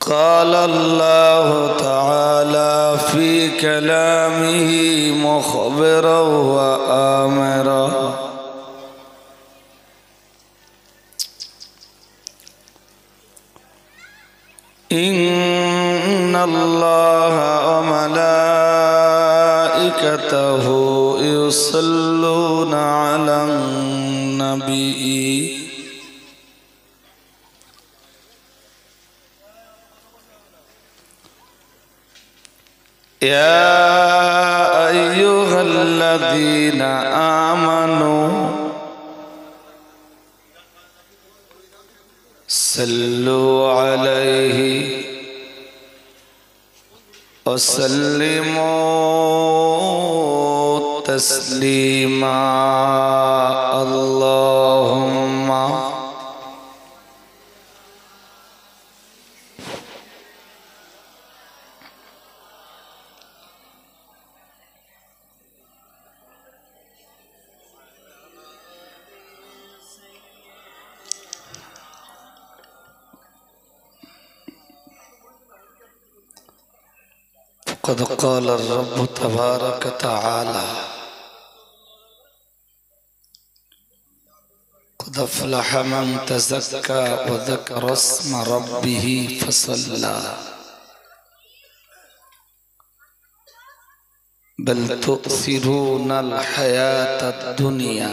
قال الله تعالى في كلامه مخبرا وآمرا إن الله وملائكته يصلون على النبي يا أيها الذين آمنوا صلوا عليه وسلموا تسليما اللهم قد قال الرب تبارك وتعالى قد أفلح من تزكى وذكر اسم ربه فصلى بل تؤثرون الحياة الدنيا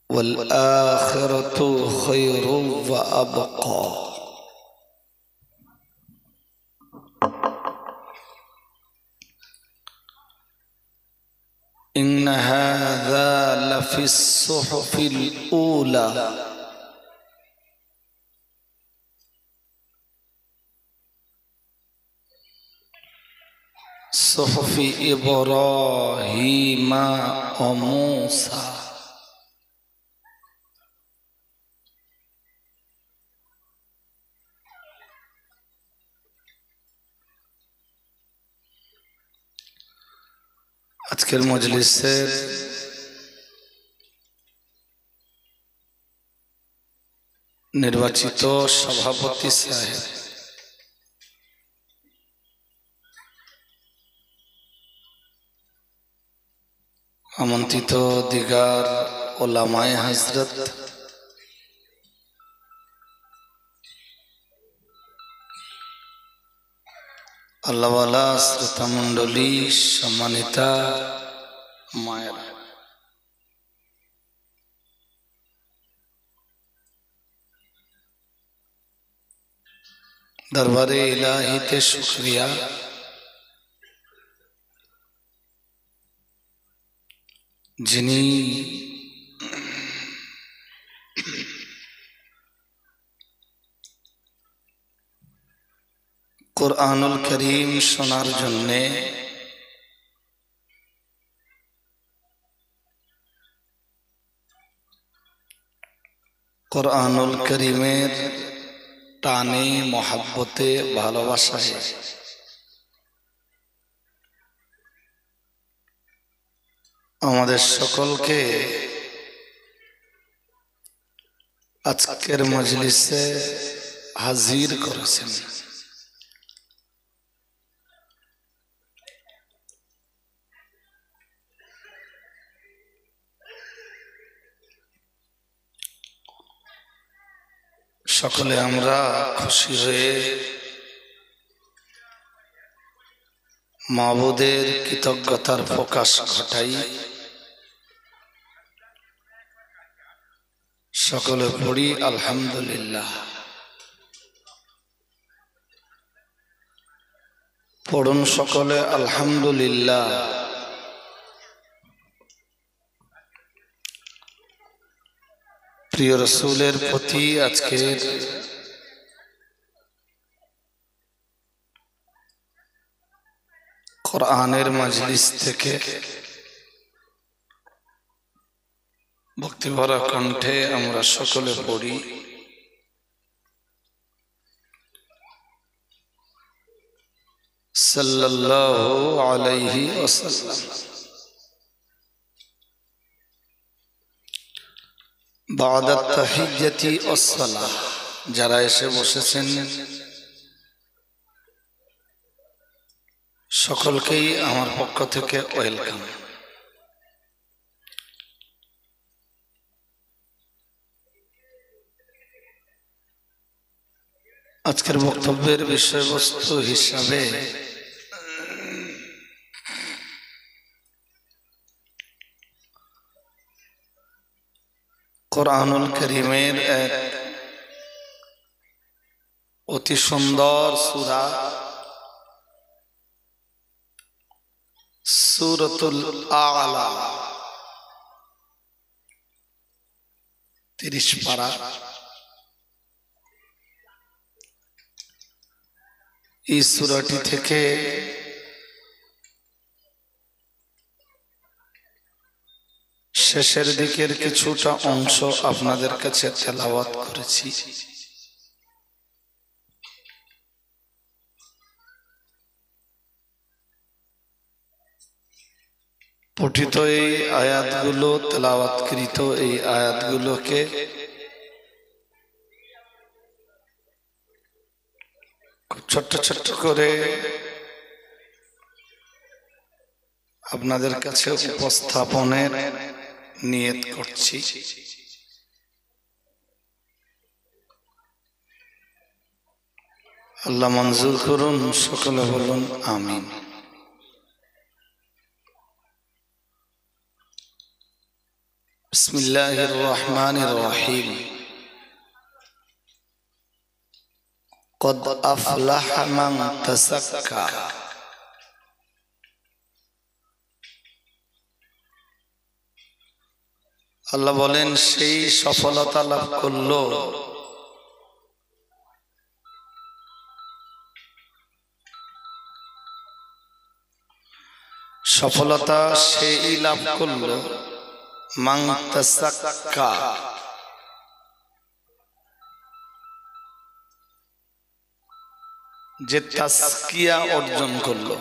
والآخرة خير وأبقى إن هذا لفي الصحف الأولى صحف إبراهيم وموسى আজকের মজলিসের নির্বাচিত সভাপতি সাহেব, আমন্ত্রিত দিগার ওলামায়ে হযরত, আল্লাহওয়ালা শ্রোতা মণ্ডলী, সম্মানিতা মায়েরা, দরবারে ইলাহিতে শুকরিয়া যিনি কুরআনুল করিম শোনার জন্যে কুরআনুল করিমের টানে মহাব্বতে ভালোবাসায় আমাদের সকলকে আজকের মজলিসে হাজির করেছেন। সকলে আমরা খুশি হয়ে মাবুদের কৃতজ্ঞতার প্রকাশ ঘটাই। সকলে পড়ি আলহামদুলিল্লাহ। পড়ুন সকলে আলহামদুলিল্লাহ। প্রিয় রাসূলের প্রতি আজকের কোরআনের মজলিস থেকে ভক্তিভরা কণ্ঠে আমরা সকলে পড়ি সাল্লাল্লাহু আলাইহি ওয়াসাল্লাম। বা'দাত তাহিয়্যাতি ওয়াস-সালাহ, যারা এসে বসেছেন সকলকেই আমার পক্ষ থেকে ওয়েলকাম। আজকের বক্তব্যের বিষয়বস্তু হিসাবে কোরআনুল কারীমের এক অতি সুন্দর সূরা সূরাতুল আ'লা 30 পারা, এই সূরাটি থেকে শেষের দিকের কিছুটা অংশ আপনাদের কাছে তেলাওয়াত করেছি। পঠিত এই আয়াতগুলো, তেলাওয়াতকৃত এই আয়াতগুলোকে ছোট্ট ছোট্ট করে আপনাদের কাছে উপস্থাপনের নিয়ত করছি। আল্লাহ মঞ্জুর করুন, সকলে বলুন আমিন। বিসমিল্লাহির রহমানির রহিম। কদ আফলাহা মান তাযাক্কা। আল্লাহ বলেন, সেই সফলতা লাভ করলো সফলতা সেই লাভ করলো মান তাযাক্কা, যে তাজকিয়া অর্জন করলো।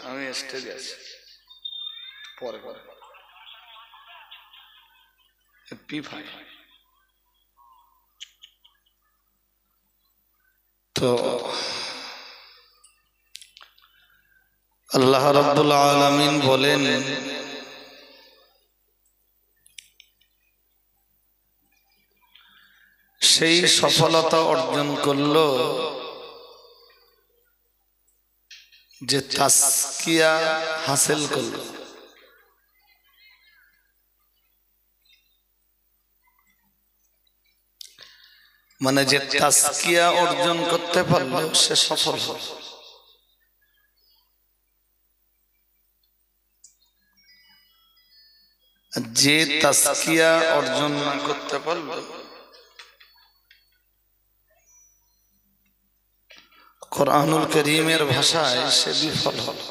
আমি স্টেজে আছি, পরে পরে ভাই। তো আল্লাহ রাব্বুল আলামিন বলেন, সেই সফলতা অর্জন করলো যে তাজকিয়া হাসিল করলো। মানে যে তাজকিয়া অর্জন করতে পারলো সে সফল হলো। যে তাজকিয়া অর্জন না করতে পারলো, কোরআনুল কারীমের ভাষায় সে বিফল হলো।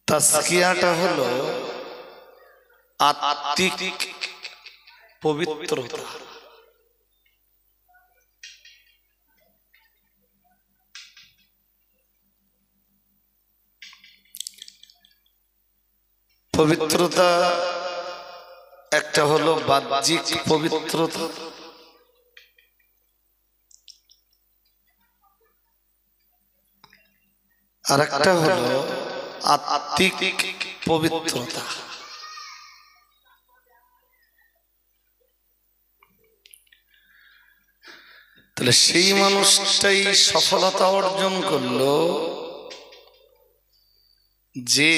তাজকিয়াটা হলো আত্মিক পবিত্রতা। পবিত্রতা একটা হলো বাহ্যিক পবিত্রতা, আর একটা হলো আত্মিক পবিত্রতা। তাহলে সেই মানুষটাই সফলতা অর্জন করলো যে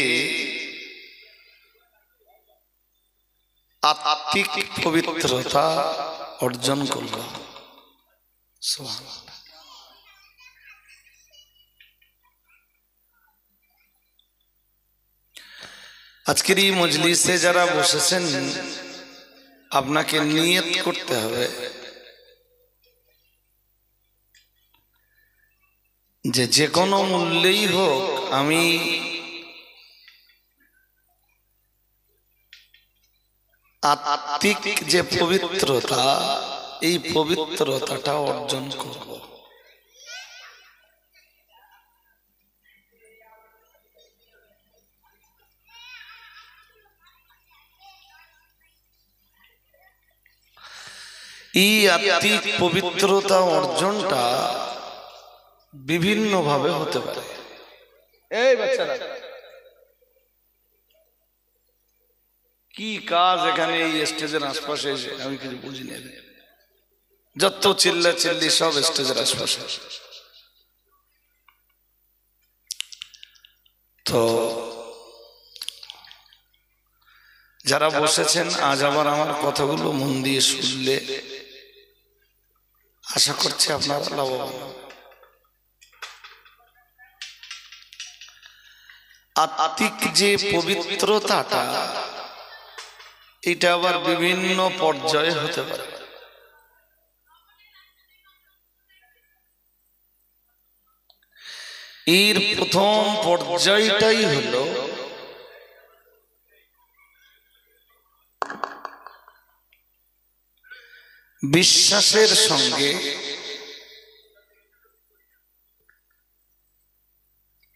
আত্মিক পবিত্রতা অর্জন করলো। সুবহানাল্লাহ। আজকের এই মজলিসে যারা বসেছেন, আপনাকে নিয়ত করতে হবে যে কোনো মূল্যেই হোক আমি আত্মিক যে পবিত্রতা, এই পবিত্রতাটা অর্জন করব। এই আত্মিক পবিত্রতা অর্জনটা বিভিন্ন ভাবে হতে পারে। এই বাচ্চারা কি কাজ এখানে এই স্টেজের আশপাশে এসে আমি কিছু বুঝি না। যত চিল্লা চিল্লি সব স্টেজের আশপাশে। তো যারা বসেছেন আজ আবার আমার কথাগুলো মন দিয়ে শুনলে আশা করছি আপনারা লাভবান। আত্মিক যে পবিত্রতাটা এটা আবার বিভিন্ন পর্যায়ে হতে পারে। এর প্রথম পর্যায়টাই হলো বিশ্বাসের সঙ্গে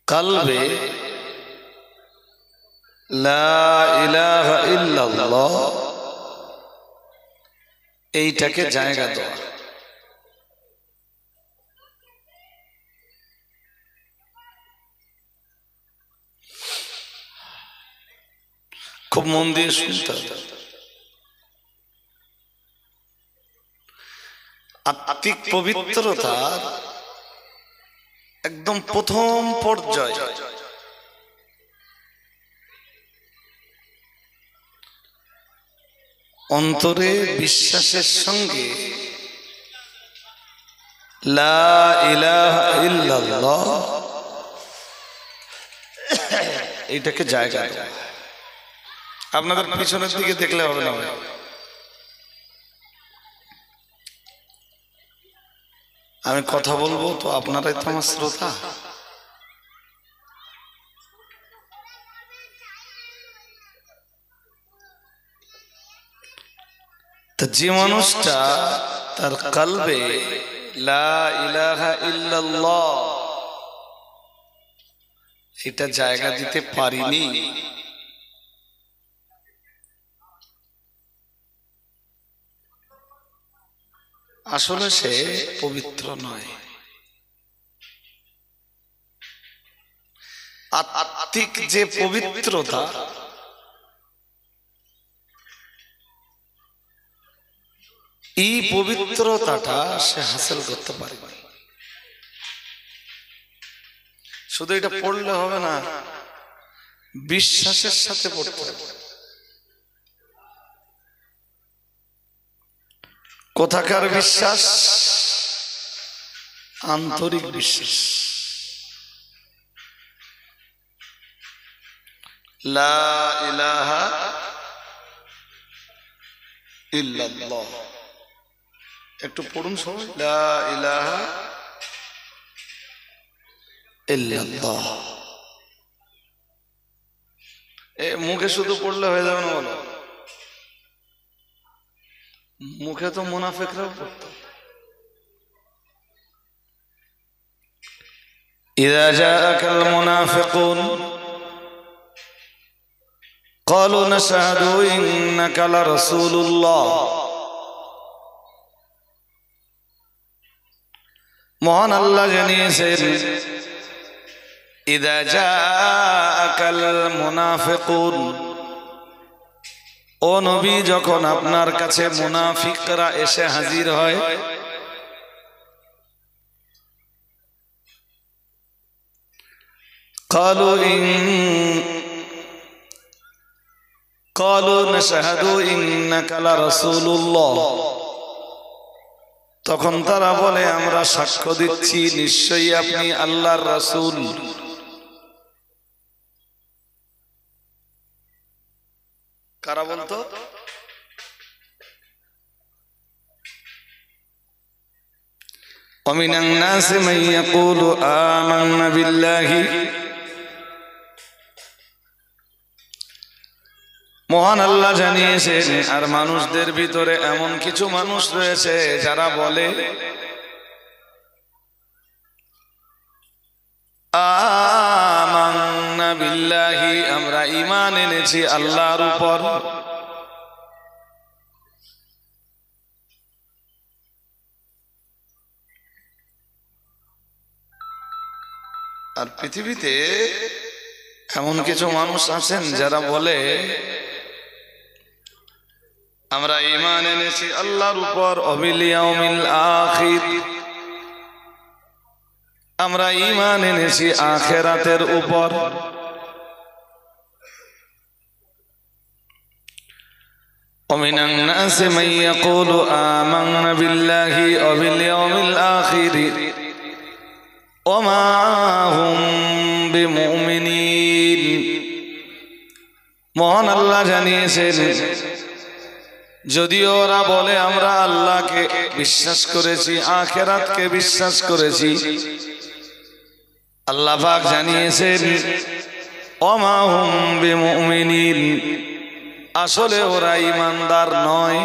কলবে লা ইলাহা ইল্লাল্লাহ এইটাকে জায়গা দেওয়া। খুব মন দিয়ে শুনতে হবে। আত্মিক পবিত্রতার একদম প্রথম পর্যায় অন্তরে বিশ্বাসের সঙ্গে লা ইলাহা ইল্লাল্লাহ এইটাকে জায়গা দেওয়া। আপনাদের পিছনের দিকে দেখলে হবে না, আমি কথা বলবো তো আপনারাই তো আমার শ্রোতা। তো যে মানুষটা তার কলবে লা ইলাহা ইল্লাল্লাহ এটা জায়গা দিতে পারিনি, আসলে সে পবিত্র নয়। আত্মিক যে পবিত্রতা এই পবিত্রতাটা সে হাসিল করতে পারে। শুধু এটা পড়লে হবে না, বিশ্বাসের সাথে পড়তে হবে। কোথাকার বিশ্বাস? আন্তরিক বিশ্বাস। লা ইলাহা ইল্লাল্লাহ একটু পড়ুন সবাই। লা ইলাহা ইল্লাল্লাহ মুখে শুধু পড়লে হয়ে যাবে না বলো? মুখে তো মুনাফিকরাও পড়তো। ইযা জাআকাল মুনাফিকুন ক্বালু নাশহাদু ইন্নাকা লারাসূলুল্লাহ। মহান আল্লাহ জানিয়েছেন ইযা জাআকাল মুনাফিকুন, ও নবী যখন আপনার কাছে মুনাফিকরা এসে হাজির হয়, ক্বালু নাশহাদু ইন্নাকা লারাসূলুল্লাহ, তখন তারা বলে আমরা সাক্ষ্য দিচ্ছি নিশ্চয়ই আপনি আল্লাহর রাসূল। কারা বলতো? ومن الناس من يقول آمنا بالله। মহান আল্লাহ জানিয়েছেন আর মানুষদের ভিতরে এমন কিছু মানুষ রয়েছে যারা বলে আমান্না বিল্লাহি, আমরা ঈমান এনেছি আল্লাহর উপর। আর পৃথিবীতে এমন কিছু মানুষ আছেন যারা বলে আমরা ঈমান এনেছি আল্লাহর উপর ওয়াবিল ইয়াউমিল আখির, আমরা ঈমান এনেছি আখিরাতের উপর। ومن الناس من يقول آمنا بالله وباليوم الآخر وما هم بمؤمنين। মহান আল্লাহ জানিয়েছেন, যদিও ওরা বলে আমরা আল্লাহকে বিশ্বাস করেছি, আখিরাতকে বিশ্বাস করেছি, আল্লাহ পাক জানিয়েছেন ওমা হুম বিমুমিনিন, আসলে ওরা ঈমানদার নয়।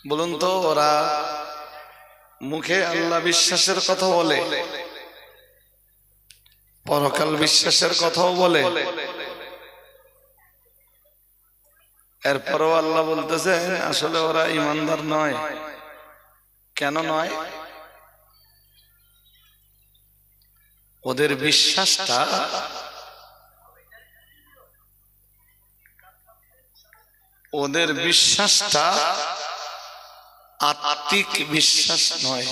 বলুন তো, ওরা মুখে আল্লাহ বিশ্বাসের কথা বলে, পরকাল বিশ্বাসের কথাও বলে, এরপরও আল্লাহ বলতেছে আসলে ওরা ঈমানদার নয়। কেন নয়? ওদের বিশ্বাসটা আত্মিক বিশ্বাস নয়,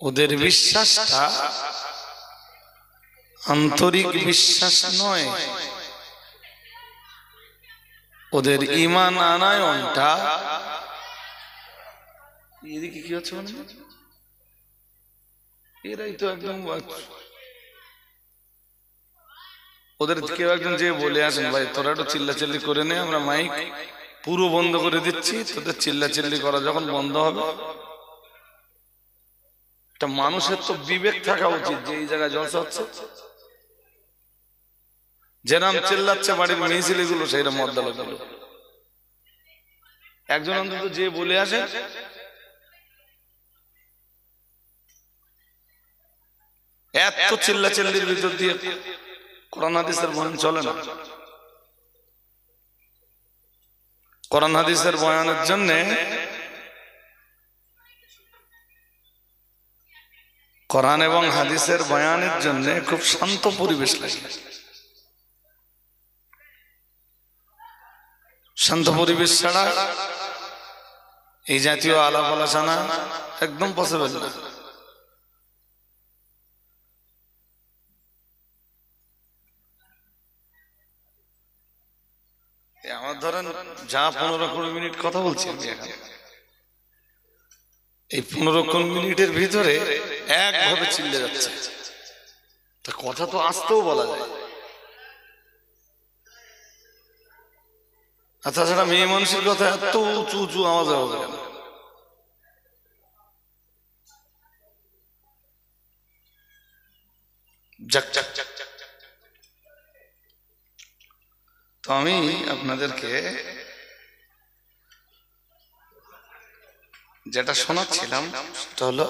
ওদের বিশ্বাসটা আন্তরিক বিশ্বাস নয়, ওদের ঈমান আনায়নটা এদিকে কি হচ্ছে মানে এরাই তো একদম ওদের কেউ একজন যে বলে আসেন ভাই তোরা একটু চিল্লাচিল্লি করে নে, আমরা মাইক পুরো বন্ধ করে দিচ্ছি, তোদের চিল্লাচিল্লি করা যখন বন্ধ হবে। একটা মানুষের তো বিবেক থাকা উচিত যে এই জায়গায় জলসা হচ্ছে, যেরাম চিল্লাচ্ছে বাড়ির মেয়ে ছেলেগুলো সেইরকম মদ্দালগুলো। একজন অন্তত যে বলে আসে এত চিল্লাচিল্লির ভিতর দিয়ে কোরআন হাদিসের বয়ান চলে না। কোরআন হাদিসের বয়ানের জন্য কোরআন এবং হাদিসের বয়ানের জন্য খুব শান্ত পরিবেশ লাগে। শান্ত পরিবেশ ছাড়া এই জাতীয় আলাপ আলোচনা একদম পসিবল না। আমার ধরেন যা 15-20 মিনিট কথা বলছি আমি এখানে, এই 15-20 মিনিটের ভিতরে একভাবে চিল্লে যাচ্ছে, তা কথা তো আসতেও বলা যায়। আর তাছাড়া মেয়ে মানুষের কথা এত উঁচু উঁচু আওয়াজ হবে কেন? তো আমি আপনাদেরকে যেটা শোনাচ্ছিলাম সেটা হলো,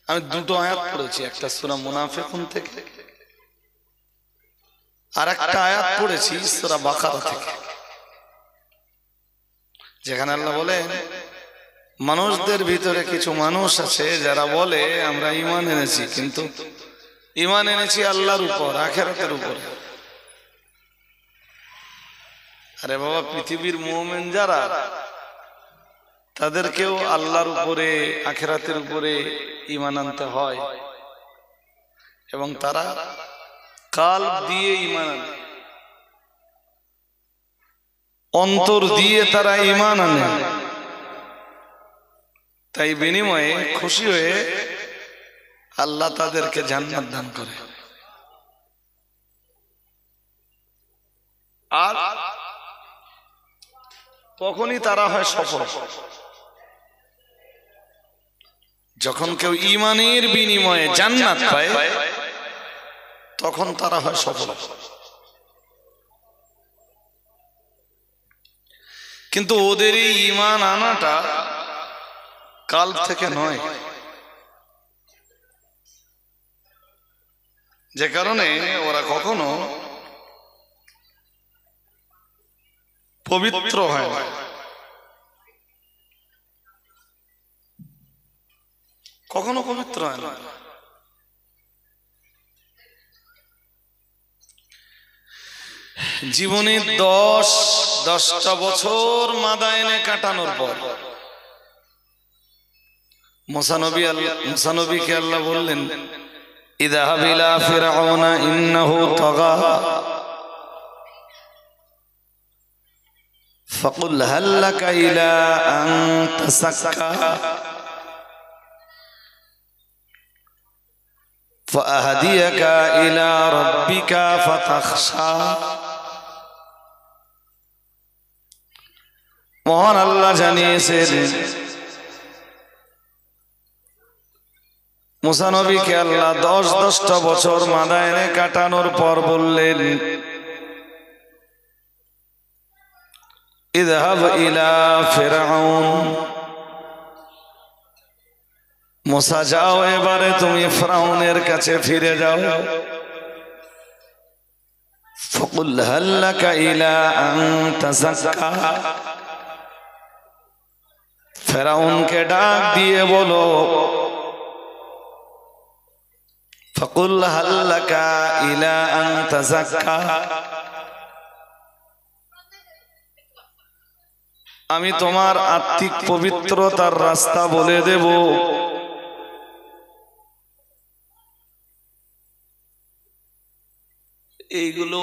আমি দুটো আয়াত পড়েছি, একটা সূরা মুনাফিকুন থেকে আর একটা আয়াত পড়েছি সূরা বাকারা থেকে, যেখানে আল্লাহ বলেন মানুষদের ভিতরে কিছু মানুষ আছে যারা বলে আমরা ঈমান এনেছি, কিন্তু ঈমান এনেছি আল্লাহর উপর, আখিরাতের উপর। আরে বাবা, পৃথিবীর মুমিন যারা তাদেরকেও আল্লাহর উপরে আখিরাতের উপরে ঈমান আনতে হয়, এবং তারা কাল দিয়ে ঈমান আনে, অন্তর দিয়ে তারা ঈমান আনে। তাই বিনিময়ে খুশি হয়ে আল্লাহ তাদেরকে জান্নাত দান করে। আর তখনই তারা হয় সফল, যখন কেউ ঈমানের বিনিময়ে জান্নাত পায় তখন তারা হয় সফল। কিন্তু ওদের এই ঈমান আনাটা কাল থেকে নয়, যে কারণে ওরা কখনো পবিত্র হয় না, কখনো পবিত্র হয় না। জীবনে 10টা বছর মাদায়েনে কাটানোর পর মুসা নবীকে আল্লাহ বললেন, ইযহাব ইলা ফিরআউনা ইন্নাহু তাগা ফাকুল হাল লাকা ইলা আন তাসাক্কা ফাআহদিয়াকা ইলা রাব্বিকা ফাতাখশা। মহান আল্লাহ জানিয়েছেন, মুসা নবীকে আল্লাহ 10টা বছর মাদায়েনে কাটানোর পর বললেন, ইযহাব ইলা ফিরআউন, মুসা যাও, এবারে তুমি ফিরআউনের কাছে ফিরে যাও। ফাকুল হাল লাকা ইলা আন তাযাক্কা, ফিরআউনকে ডাক দিয়ে বলো, ফাকুল হাল লাকা ইলা আন তাযাক্কা, আমি তোমার আত্মিক পবিত্রতার রাস্তা বলে দেব। এইগুলো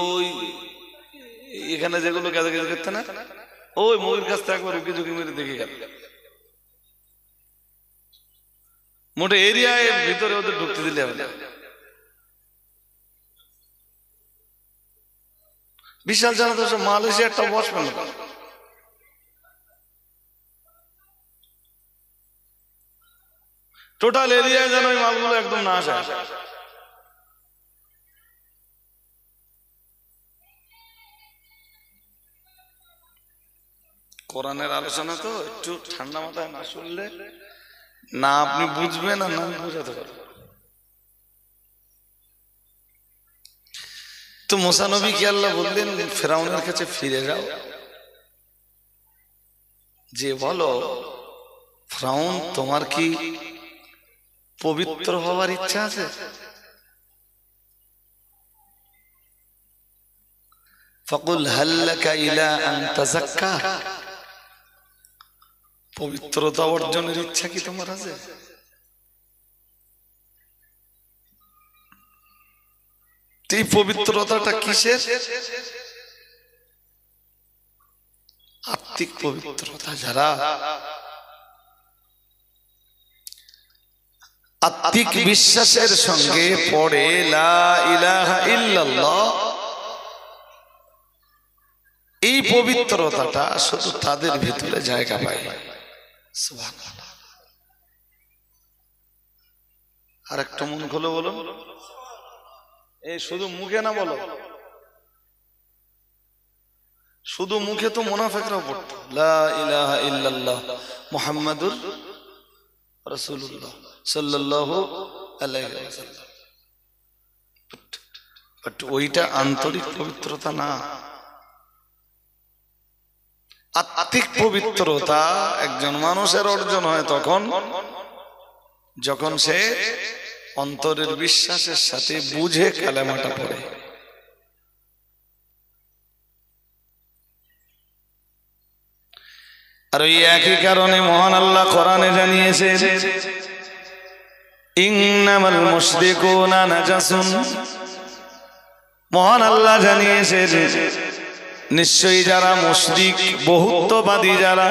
এখানে যেগুলো কাজে কাজে করতে না, ওই মুভির কাছ থেকে একবার উকি ঝুঁকি মেরে দেখে গেল, মোটে এরিয়ায় ভিতরে ওদের ঢুকতে দিলে হবে না। বিশাল জানা তো মালয়েশিয়া একটা বসবে না, টোটাল এরিয়ায় যেন ওই মালগুলো একদম না আসে। কোরআনের আলোচনা তো একটু ঠান্ডা মাথায় না শুনলে না আপনি বুঝবেন আর না বোঝাতে পারবেন। তো মুসা নবীকে আল্লাহ বললেন, ফিরআউনের কাছে ফিরে যাও, যে বলো, ফিরআউন তোমার কি পবিত্র হওয়ার ইচ্ছা আছে? ফাকুল হাল লাকা ইলা আন তাযাক্কা, পবিত্রতা অর্জনের ইচ্ছা কি তোমার আছে? এই পবিত্রতাটা কিসের? আত্মিক পবিত্রতা। যারা আত্মিক বিশ্বাসের সঙ্গে পড়ে লা ইলাহা ইল্লাল্লাহ, এই পবিত্রতাটা শুধু তাদের ভিতরে জায়গা পায়। সুবহানাল্লাহ। আর একটা মন খুলে বলুন, এই শুধু মুখে না বলো, শুধু মুখে তো মুনাফিকরাও পড়ত লা ইলাহা ইল্লাল্লাহ মুহাম্মাদুর রাসূলুল্লাহ সাল্লাল্লাহু আলাইহি ওয়াসাল্লাম, বাট ওইটা আন্তরিক পবিত্রতা না। আত্মিক পবিত্রতা একজন মানুষের অর্জন হয় তখন যখন সে অন্তরের বিশ্বাসের সাথে বুঝে কালেমাটা পড়ে। আর ওই একই কারণে মহান আল্লাহ কোরআনে জানিয়েছে, ইন্নামাল মুশরিকুনা নাজাসুন, মহান আল্লাহ জানিয়েছে নিশ্চয়ই যারা মুশরিক বহুত্ববাদী, যারা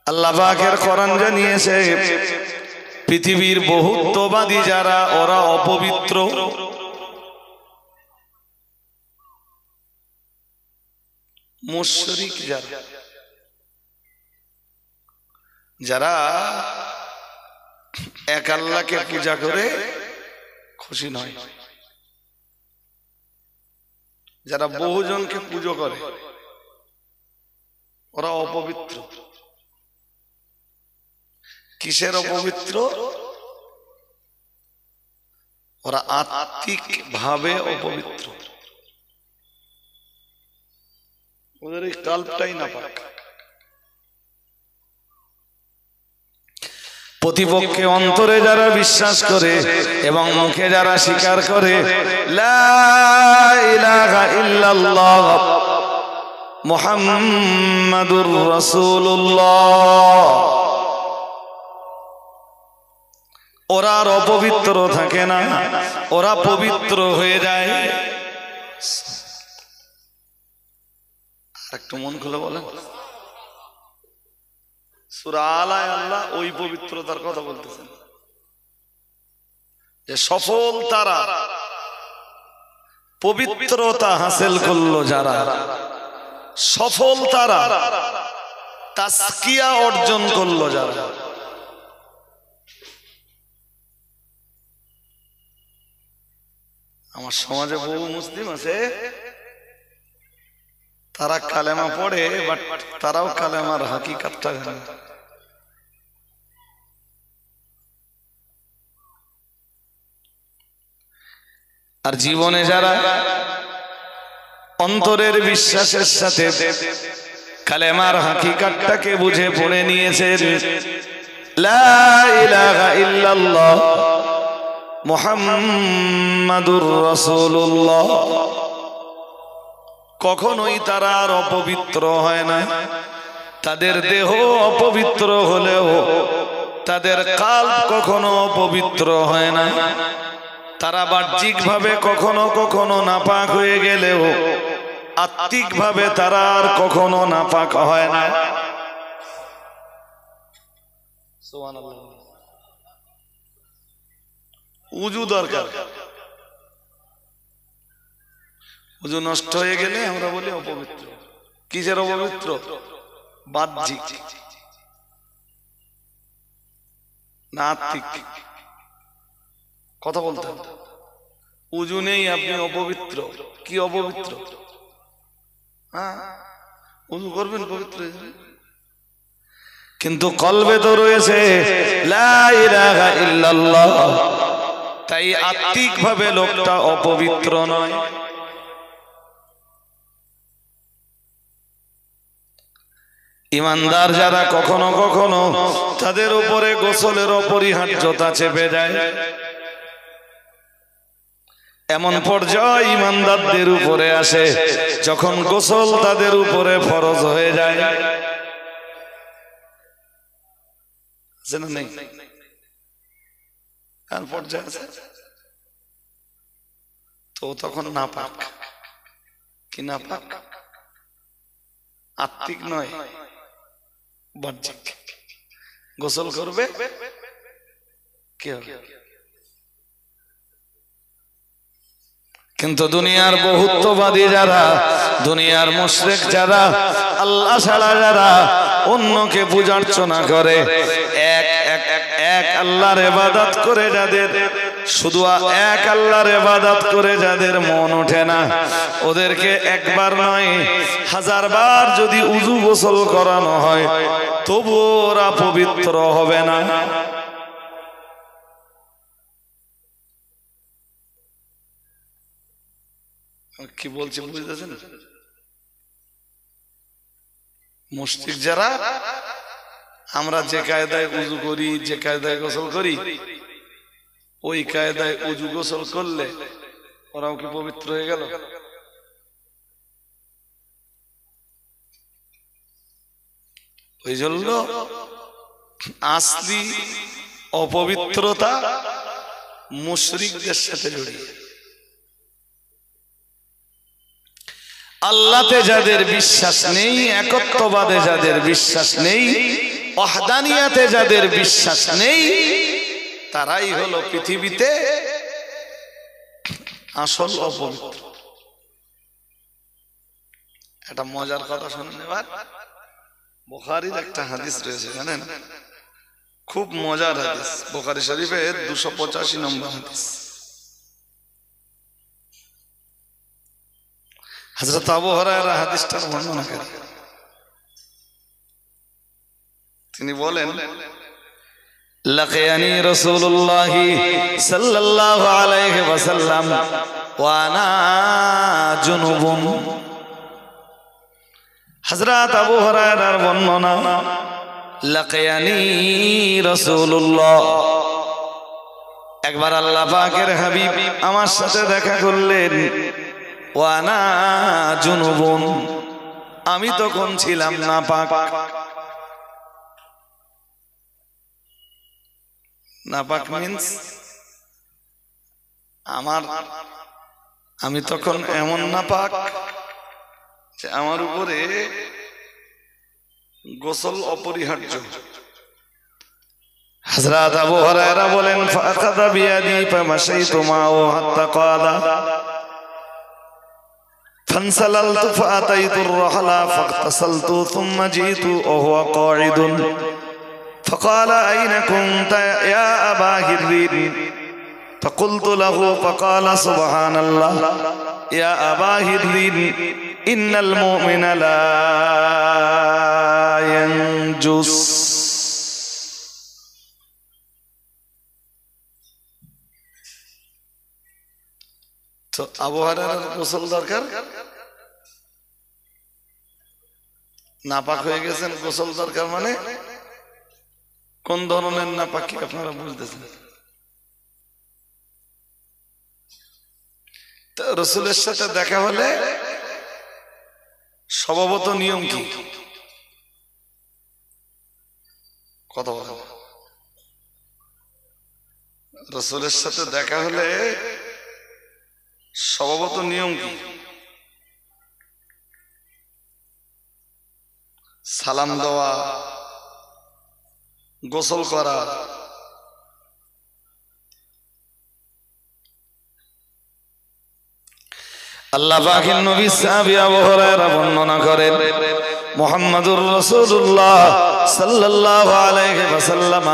আল্লাহ পাকের কোরআন জানিয়েছে পৃথিবীর বহুত্ববাদী যারা, ওরা অপবিত্র। মুশরিক যারা এক আল্লাহকে পূজা করে খুশি নয়, যারা বহুজনকে পুজো করে, ওরা অপবিত্র। কিসের অপবিত্র? ওরা আত্মিক ভাবে অপবিত্র। ওদের এই কাল্পটাই না পাক। প্রতিপক্ষে অন্তরে যারা বিশ্বাস করে এবং মুখে যারা স্বীকার করে লা ইলাহা ইল্লাল্লাহ মুহাম্মাদুর রাসূলুল্লাহ, ওরা আর অপবিত্র থাকে না, ওরা পবিত্র হয়ে যায়। একটু মন খুলে বলেন, সূরা আলায় আল্লাহ ওই পবিত্রতার কথা বলতেছেন যে সফল তারা, পবিত্রতা হাসিল করলো যারা, সফল তারা, তাসকিয়া অর্জন করলো যারা। আমার সমাজে বহু মুসলিম আছে, তারা কালেমা পড়ে বাট তারাও কালেমার হাকিকাতটা জানে। আর জীবনে যারা অন্তরের বিশ্বাসের সাথে কালেমার হাকিকাতটাকে বুঝে পড়ে নিয়েছেন, লা ইলাহা ইল্লাল্লাহ মুহাম্মাদুর রাসূলুল্লাহ, কখনোই তারা আর অপবিত্র হয় না। তাদের দেহ অপবিত্র হলেও তাদের কলব কখনো অপবিত্র হয় না। তারা বাহ্যিকভাবে কখনো কখনো নাপাক হয়ে গেলেও আত্মিকভাবে তারা আর কখনো নাপাক হয় না। সুবহানাল্লাহ। উযু দরকার, উযু নষ্ট হয়ে গেলে আমরা বলি অপবিত্র। কিসের অপবিত্র? বাহ্যিক না আত্মিক? কথা বলতে হবে। উযু নেই আপনি অপবিত্র, কি অপবিত্র? হ্যাঁ, উযু করবেন পবিত্র হয়ে যাবে, কিন্তু কলবে তো রয়েছে লা ইলাহা ইল্লাল্লাহ, তাই আত্মিক ভাবে লোকটা অপবিত্র নয়। ইমানদার যারা কখনো কখনো তাদের উপরে গোসলের অপরিহার্যতা চেপে যায়, এমন পর্যায়ে ইমানদারদের উপরে আসে যখন গোসল তাদের উপরে ফরজ হয়ে যায়। নেই পর্যায়ে আছে তো তখন নাপাক। কি নাপাক? আত্মিক নয়, বাহ্যিক। গোসল করবে কি হবে? কিন্তু দুনিয়ার বহুত্ববাদী যারা, দুনিয়ার মুশরিক যারা, আল্লাহ ছাড়া যারা অন্যকে পূজার্চনা করে, এক আল্লাহর ইবাদত করে যাদের, শুধু এক আল্লাহর ইবাদত করে যাদের মন ওঠে না, ওদেরকে একবার নয় 1000 বার যদি উযু গোসল করানো হয় তবু ওরা পবিত্র হবে না। কি বলছি বুঝতেছেন? মুশরিক যারা, আমরা যে কায়দায় উযু করি, যে কায়দায় গোসল করি, ওই কায়দায় উযু গোসল করলে ওরাও কি পবিত্র হয়ে গেল? ওই জন্য আসলি অপবিত্রতা মুশরিকদের সাথে জড়িয়ে। আল্লাহতে যাদের বিশ্বাস নেই, একত্ববাদে যাদের বিশ্বাস নেই, ওয়াহদানিয়াতে যাদের বিশ্বাস নেই, তারাই হলো পৃথিবীতে আসল অপবিত্র। একটা মজার কথা শুনুন এবার। বুখারীর একটা হাদিস রয়েছে, জানেন? খুব মজার হাদিস, বুখারী শরীফের 285 নম্বর হাদিস। হযরত আবু হুরায়রা হাদিসটা বর্ণনা করেন। তিনি বলেন, লাকিয়ানি রাসূলুল্লাহ সাল্লাল্লাহু আলাইহি ওয়াসাল্লাম ওয়া আনা জুনুবুন। হযরত আবু হুরায়রার বর্ণনা, লাকিয়ানি রাসূলুল্লাহ, একবার আল্লাহ পাকের হাবিব আমার সাথে দেখা করলেন। ওয়ানা জুনুবুন, আমি তখন ছিলাম নাপাক। নাপাক মিন্স আমি তখন এমন নাপাক যে আমার উপরে গোসল অপরিহার্য। হযরত আবু হুরায়রা বলেন, ফাআখাযা বিয়াদি ফামাশাইতু মা'হু হাত্তা ক্বালা ফানসালালতু ফাআতাইতুর রাহলা ফাগতাসালতু সুম্মা জিতু ওয়া হুয়া কাঈদুন ফাকালা আইনা কুনতা ইয়া আবা হিররিন ফাকুলতু লাহু ফাকালা সুবহানাল্লাহ ইয়া আবা হিররিন ইন্নাল মুমিনা লা ইয়ানজুস। তো আবু হুরায়রার গোসল দরকার, নাপাক হয়ে গেছেন, গোসল দরকার, মানে কোন ধরনের নাপাকি আপনারা বুঝতেছেন? তো রাসূলের সাথে দেখা হলে স্বভাবত নিয়ম কি? কথা বলেন। রাসূলের সাথে দেখা হলে স্বভাবত নিয়ম কি? সালাম দেওয়া, গোসল করা। আল্লাহ পাকের নবী সাহাবী আবু হুরায়রা বর্ণনা করেন, মুহাম্মাদুর রাসূলুল্লাহ সাল্লাল্লাহু আলাইহি ওয়াসাল্লাম,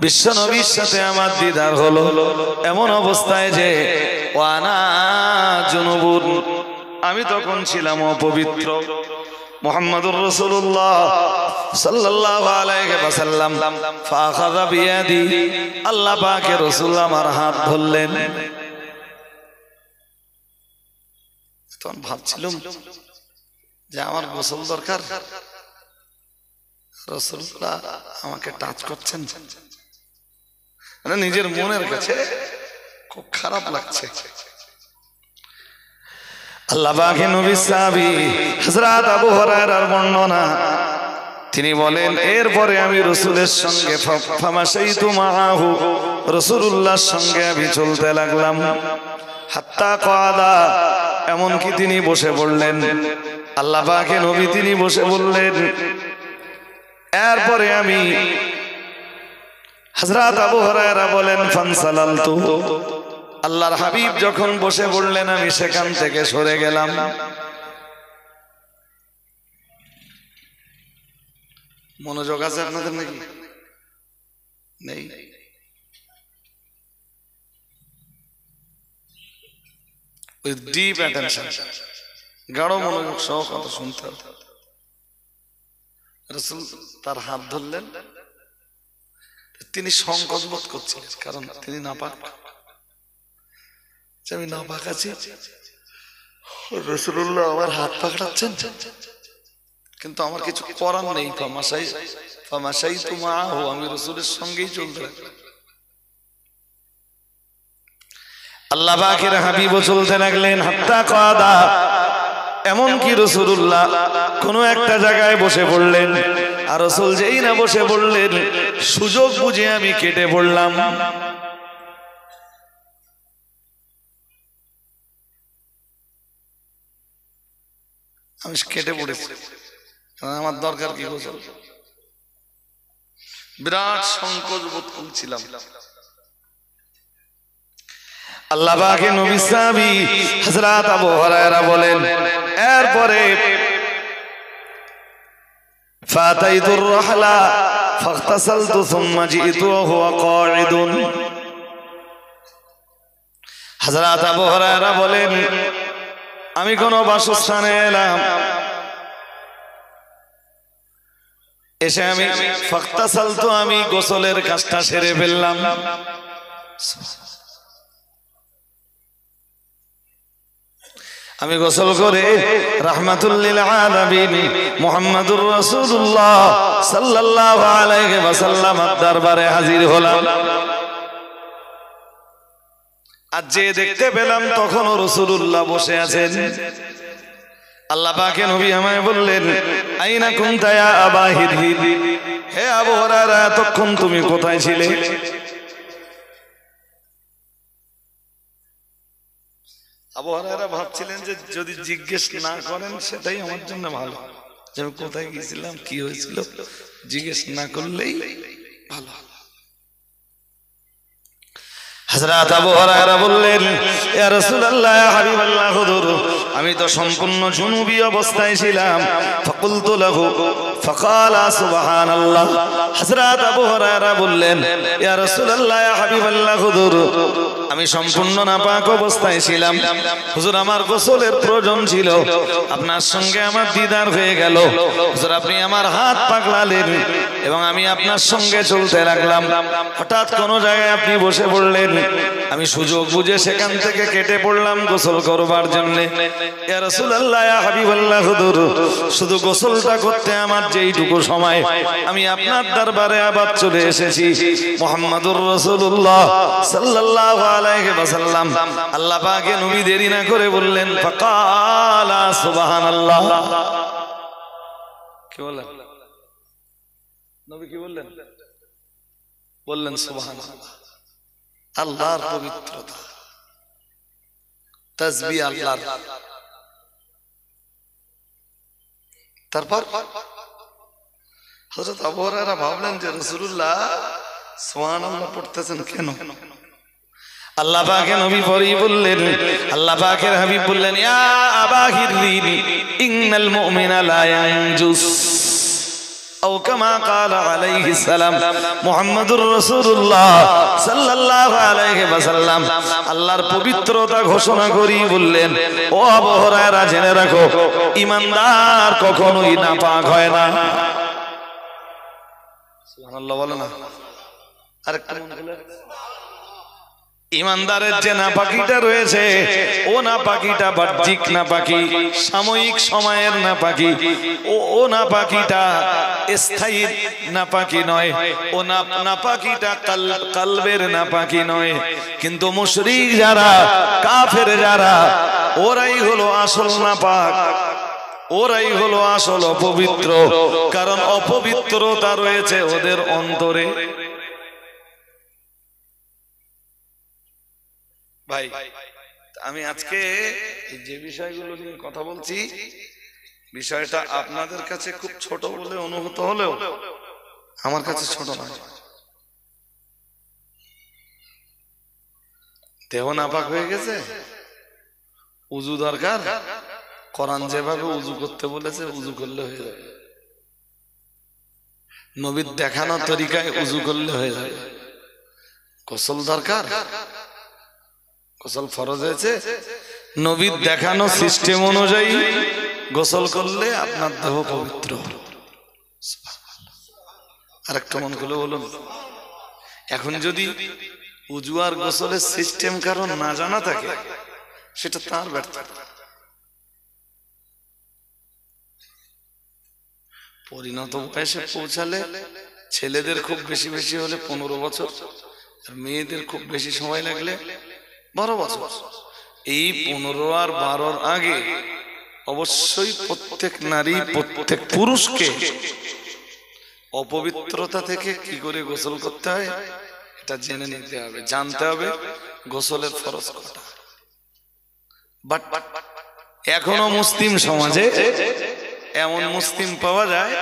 বিশ্ব নবীর সাথে আমার দিদার হলো এমন অবস্থায় যে ওয়ানা জুনুবুন, আমি তখন ছিলাম অপবিত্র। মুহাম্মাদুর রাসূলুল্লাহ সাল্লাল্লাহু আলাইহি ওয়াসাল্লাম ফাআখাযা বিয়াদি, আল্লাহ পাকের রাসূল আমার হাত ধরলেন। তখন ভাবছিলাম যে আমার গোসল দরকার, রাসূলুল্লাহ আমাকে টাচ করছেন, মানে নিজের মনের কাছে খুব খারাপ লাগছে। আল্লাহ পাকের নবী সাহাবী হযরত আবু হুরায়রার বর্ণনা, তিনি বলেন, এরপরে আমি রাসূলের সঙ্গে ফামাশাইতু মাআহু, রাসূলুল্লাহর সঙ্গে আমি চলতে লাগলাম। হাত্তা ক্বালা, এমনকি তিনি বসে পড়লেন। আল্লাহ পাকের নবী তিনি বসে বললেন। এরপরে আমি, হযরত আবু হুরায়রা বলেন, ফানসালালতু, আল্লাহর হাবিব যখন বসে পড়লেন আমি সেখান থেকে সরে গেলাম। মনোযোগ আছে আপনাদের নাকি নেই? ওই ডিপ অ্যাটেনশন, গাঢ় মনোযোগ সহ কথা শুনতে হবে। রাসূল তার হাত ধরলেন, তিনি সংকোচ বোধ করছিলেন, কারণ তিনি নাপাক। আমি নাপাক আছি, রাসূলুল্লাহ আমার হাত পাকড়াচ্ছেন, কিন্তু আমার কিছু করার নেই। ফামাশাইতু মাআহু, আমি রাসূলের সঙ্গেই চলতে লাগলাম। আল্লাহ পাকের হাবিবও চলতে লাগলেন। হাত্তা ক্বাদা, এমনকি রাসূলুল্লাহ কোনো একটা জায়গায় বসে পড়লেন, আর রাসূল যেই না বসে পড়লেন, সুযোগ বুঝে আমি কেটে পড়লাম। আমি কেটে পড়েছি, আমার দরকার কি গোসল। বিরাট সংকোচ বোধ করছিলাম। আল্লাহ পাকের নবী সাহাবী হযরত আবু হুরায়রা বলেন, এরপরে ফাতাইতুর রাহলা ফাগতাসালতু সুম্মা জিতু ওয়া হুয়া কাঈদুন। হযরত আবু হুরায়রা বলেন, আমি কোন বাসস্থানে এলাম, এসে আমি ফাগতাসালতু, আমি গোসলের কাজটা সেরে ফেললাম। আমি গোসল করে রাহমাতুল লিল আলামিন মুহাম্মাদুর রাসূলুল্লাহ সাল্লাল্লাহু আলাইহি ওয়াসাল্লাম দরবারে হাজির হলাম। আজ যে দেখতে পেলাম তখনও রাসূলুল্লাহ বসে আছেন। আল্লাহ পাকে নবী আমায় বললেন, আইনা কুনতা ইয়া আবা হিরহির, হে আবু হুরায়রা এতক্ষণ তুমি কোথায় ছিলে? আবু হুরায়রা ভাবছিলেন যে যদি জিজ্ঞেস না করেন সেটাই আমার জন্য ভালো, যে আমি কোথায় গিয়েছিলাম কি হয়েছিল জিজ্ঞেস না করলেই ভালো। হযরত আবু হুরায়রা বললেন, ইয়া রাসূলুল্লাহ ইয়া হাবিবাল্লাহ হুজুর, আমি তো সম্পূর্ণ জুনুবি অবস্থায় ছিলাম। ফাকুলতু লাহু ফাকালা সুবহানাল্লাহ। হযরত আবু হুরায়রা বললেন, ইয়া রাসূলুল্লাহ ইয়া হাবিবাল্লাহ হুজুর, আমি সম্পূর্ণ নাপাক অবস্থায় ছিলাম হুজুর, আমার গোসলের প্রয়োজন ছিল, আপনার সঙ্গে আমার দিদার হয়ে গেল হুজুর, আপনি আমার হাত পাকড়ালেন এবং আমি আপনার সঙ্গে চলতে লাগলাম। হঠাৎ কোন জায়গায় আপনি বসে পড়লেন, আমি সুযোগ বুঝে সেখান থেকে কেটে পড়লাম গোসল করবার জন্য। ইয়া রাসূলুল্লাহ ইয়া হাবিবাল্লাহ হুজুর, শুধু গোসলটা করতে আমার যেইটুকু সময়, আমি আপনার দরবারে আবার চলে এসেছি। মুহাম্মাদুর রাসূলুল্লাহ সাল্লাল্লাহু আলাইহি ওয়াসাল্লাম আল্লাহ পাকে নবী দেরি না করে বললেন, ফাকালা সুবহানাল্লাহ। কি বললেন নবী? কি বললেন? বললেন সুবহানাল্লাহ। আল্লাহর পবিত্রতা, তাসবিহ আল্লাহর। তারপর হযরত আবু হুরায়রা ভাবলেন যে রাসূলুল্লাহ সুবহানাল্লাহ পড়তেছেন কেন? আল্লাহ পাকে নবী পরেই বললেন, আল্লাহ পাকের হাবিব বললেন, ইয়া আবা হিররিন ইন্নাল মুমিনা লা ইয়ানজুস আও কামা ক্বালা আলাইহিস সালাম মুহাম্মাদুর রাসূলুল্লাহ সাল্লাল্লাহু আলাইহি ওয়াসাল্লাম আল্লাহর পবিত্রতা ঘোষণা করি বললেন, ও আবু হুরায়রা জেনে রাখো, ঈমানদার কখনোই নাপাক হয় না। সুবহানাল্লাহ বলো না, আরেকটা মন খুলে। ইমানদারের যে নাপাকিটা রয়েছে, ও নাপাকিটা বাহ্যিক নাপাকি, সাময়িক সময়ের নাপাকি, ও নাপাকিটা স্থায়ী নাপাকি নয়, ও নাপাকিটা কলবের নাপাকি নয়। কিন্তু মুশরিক যারা, কাফের যারা, ওরাই হলো আসল নাপাক, ওরাই হলো আসল অপবিত্র, কারণ অপবিত্রতা রয়েছে ওদের অন্তরে। ভাই, আমি আজকে যে বিষয়গুলো নিয়ে কথা বলছি, বিষয়টা আপনাদের কাছে খুব ছোট বলে অনুভূত হলেও আমার কাছে ছোট নয়। দেহ নাপাক হয়ে গেছে, উজু দরকার, কোরআন যেভাবে উজু করতে বলেছে উজু করলে হয়ে যাবে, নবীর দেখানো তরিকায় উজু করলে হয়ে যাবে। গোসল দরকার, গোসল ফরজ হয়েছে, নবীর দেখানো সিস্টেম অনুযায়ী গোসল করলে আপনার দেহ পবিত্র। আরেকটা মন খুলে বলুন, এখন যদি উজু আর গোসলের সিস্টেম কারণ না জানা থাকে, সেটা তার ব্যর্থতা। পরিণত বয়সে পৌঁছালে ছেলেদের খুব বেশি বেশি হলে 15 বছর, আর মেয়েদের খুব বেশি সময় লাগলে 12 বছর। এই 15 আর 12-র আগে অবশ্যই প্রত্যেক নারী, প্রত্যেক পুরুষকে অপবিত্রতা থেকে কি করে গোসল করতে হয় এটা জেনে নিতে হবে, জানতে হবে গোসলের ফরজ কটা। বাট এখনো মুসলিম সমাজে এমন মুসলিম পাওয়া যায়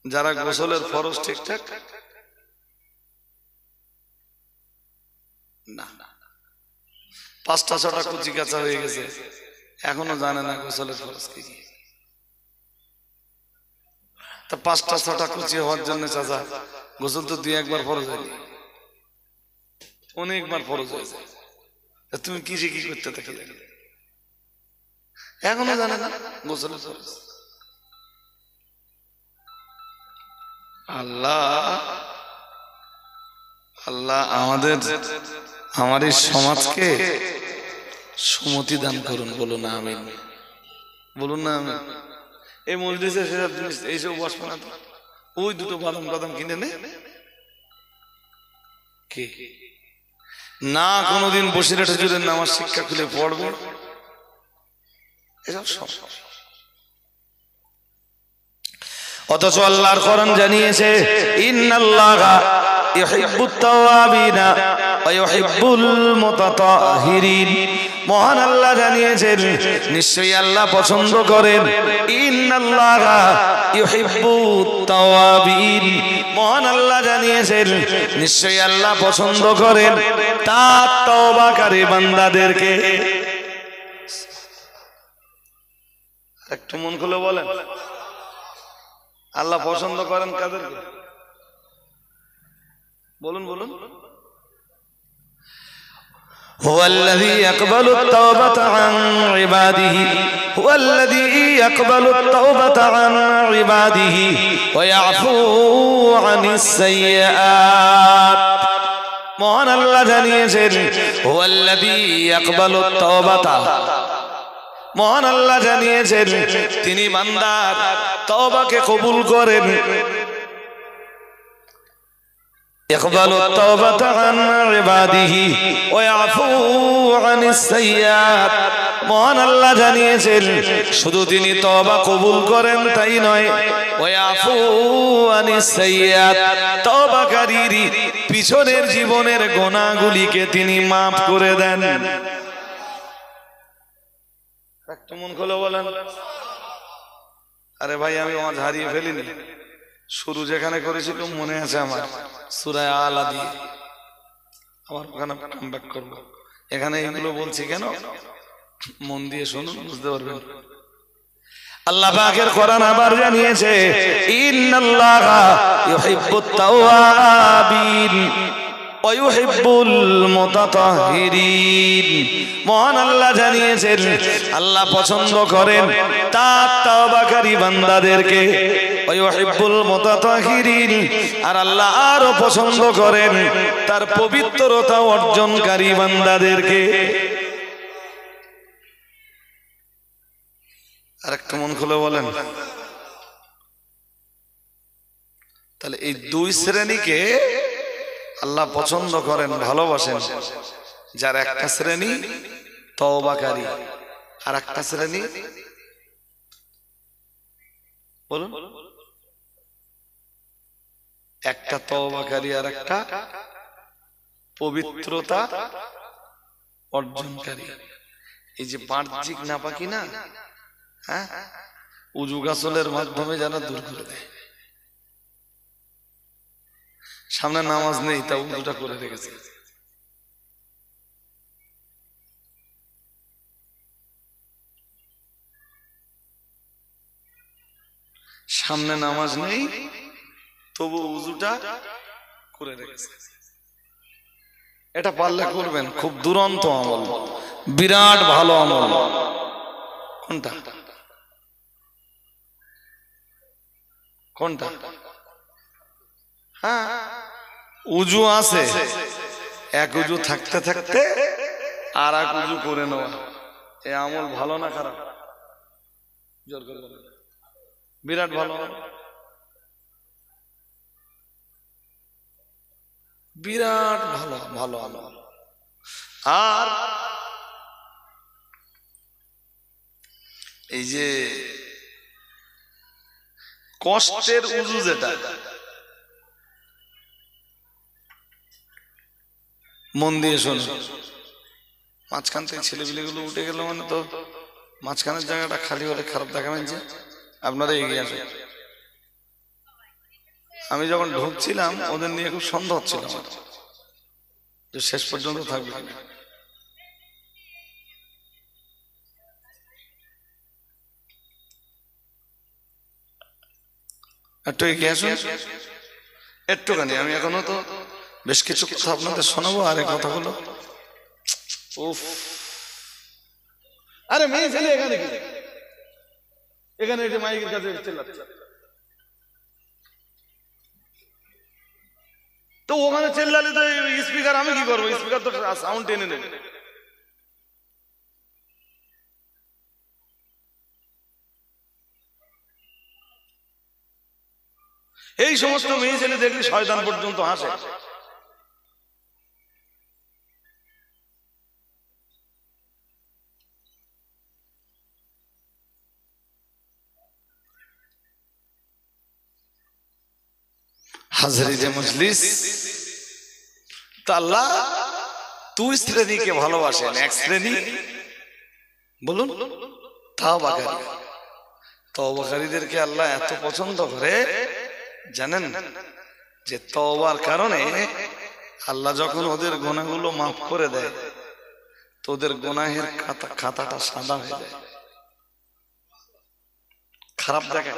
যারা গোসলের ফরজ ঠিকঠাক না, 5টা 6টা কুচি কাঁচা হয়ে গেছে, এখনো জানে না গোসলের ফরজ কি। তা 5টা 6টা কুচি হওয়ার জন্য চাচা গোসল তো 2-1 বার ফরজ হয়নি, অনেকবার ফরজ হয়েছে। তুমি কি করতে থাকি, এখনো জানে না গোসলের ফরজ। আল্লাহ আল্লাহ আমাদের, আমার এই সমাজকে সুমতি দান করুন। বলুন না আমিন, বলুন না আমিন। এই মজলিসে সেসব জিনিস এইসব বসবে না তো। ওই দুটো বাদাম বাদাম কিনে নে কি না, কোনোদিন বসিরহাট হুজুরের নামাজ শিক্ষা খুলে পড়বে, এসব সব। অথচ আল্লাহর কোরআন জানিয়েছে ইন্নাল্লাহা ইউহিব্বুত তাওয়াবিনা ওয়া ইউহিব্বুল মুতাতাহিরিন। মহান আল্লাহ জানিয়েছেন নিশ্চয়ই আল্লাহ পছন্দ করেন, ইন্নাল্লাহা ইউহিব্বুত তাওয়াবিন। মহান আল্লাহ জানিয়েছেন নিশ্চয়ই আল্লাহ পছন্দ করেন তার তওবাকারী বান্দাদেরকে। একটু মন খুলে বলেন, আল্লাহ পছন্দ করেন কাদেরকে? বলুন বলুন। هو الذي يقبل التوبة عن عباده هو الذي يقبل التوبة عن عباده ويعفو عن السيئات। মহান আল্লাহ জানিয়েছেন هو الذي يقبل التوبة। মহান আল্লাহ জানিয়েছেন তিনি বান্দার তওবাকে কবুল করেন। ইকবালু তাওবাতা আন ইবাদিহি ওয়া ইয়াফু আনিস সাইয়্যাত। মহান আল্লাহ জানিয়েছেন শুধু তিনি তওবা কবুল করেন তাই নয়, ওয়া ইয়াফু আনিস সাইয়্যাত, তওবাকারীর পিছনের জীবনের গুনাহগুলিকে তিনি maaf করে দেন। একটা মন খুলে বলেন। আরে ভাই আমি ওয়াজ হারিয়ে ফেলিনি, শুরু যেখানে করেছিলাম মনে আছে আমার, সূরা আলা দিয়ে। আমার ওখানে কামব্যাক করব। এখানে এগুলো বলছি কেন, মন দিয়ে শুনুন, বুঝতে পারবেন। আল্লাহ পাকের কোরআন আবার জানিয়েছে ইন্নাল্লাহা ইউহিব্বুত তাওয়াবিন ওয়া ইউহিব্বুল মুতাতাহিরিন। মহান আল্লাহ জানিয়েছেন আল্লাহ পছন্দ করেন তার তওবাকারী বান্দাদেরকে, ওয়া ইউহিব্বুল মুতাতাহিরিন, আর আল্লাহ আরো পছন্দ করেন তার পবিত্রতা অর্জনকারী বান্দাদেরকে। আরেকটা মন খুলে বলেন। তাহলে এই দুই শ্রেণীকে আল্লাহ পছন্দ করেন, ভালোবাসেন। যার একটা শ্রেণী তওবাকারী আর একটা শ্রেণী, বলুন, একটা তওবাকারী আর একটা পবিত্রতা অর্জনকারী। এই যে বাহ্যিক নাপাকি না, হ্যাঁ, উজু গোসলের মাধ্যমে যারা দূর করে দেয়। সামনে নামাজ নেই তা উজুটা করে রেখেছে। সামনে নামাজ নেই তবু উজুটা করে রেখেছে। এটা পারলে করবেন, খুব দুরন্ত আমল, বিরাট ভালো আমল। কোনটা কোনটা? হ্যাঁ, উজু আছে, এক উজু থাকতে থাকতে আর এক উজু করে নেওয়া, এ আমল ভালো না খারাপ? জোর করে বলেন। বিরাট ভালো, বিরাট ভালো ভালো আমল। আর এই যে কষ্টের উজু, যেটা মন দিয়ে শোনো, মাঝখান থেকে ছেলেপিলেগুলো উঠে গেল মানে তো মাঝখানের জায়গাটা খালি হলে খারাপ দেখাবেন যে আপনারা এগিয়ে আসেন। আমি যখন ঢুকছিলাম ওদের নিয়ে খুব সন্দেহ হচ্ছিল আমার যে শেষ পর্যন্ত থাকবে কিনা। একটু এগিয়ে আসুন, একটুখানি। আমি এখনো তো বেশ কিছু কথা আপনাদের শোনাবো, আর এই কথাগুলো উফ। আরে মেয়ে ছেলে এখানে কি, এখানে এসে মাইকের কাছে চিল্লাচ্ছে, তো ওখানে চিল্লালে তো স্পিকার আমি কি করবো? স্পিকার তো সাউন্ড টেনে নেবে। এই সমস্ত মেয়ে ছেলে দেখলে শয়তান পর্যন্ত হাসে। হাজরিনে মজলিস, তা আল্লাহ দুই শ্রেণীকে ভালোবাসেন। এক শ্রেণী বলুন তাওবাকারী। তাওবাকারীদেরকে আল্লাহ এত পছন্দ করে জানেন, যে তওবার কারণে আল্লাহ যখন ওদের গুনাহগুলো মাফ করে দেয় তো ওদের গুনাহের খাতাটা সাদা হয়ে যায়, খারাপ দেখে।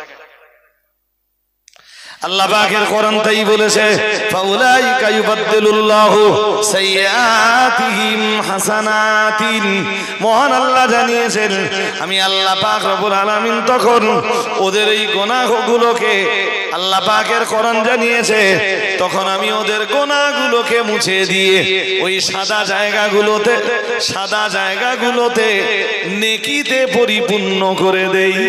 আল্লাহ পাকের কোরআন তাই বলেছে, ফাউলাইকা ইউবাদদিলুল্লাহু সাইয়্যাতিহিম হাসানাতিন। মহান আল্লাহ জানিয়েছেন, আমি আল্লাহ পাক রব্বুল আলামিন তখন ওদের এই গুনাহগুলোকে, আল্লাহ পাকের কোরআন জানিয়েছে, তখন আমি ওদের গুনাহগুলোকে মুছে দিয়ে ওই সাদা জায়গাগুলোতে নেকিতে পরিপূর্ণ করে দেই।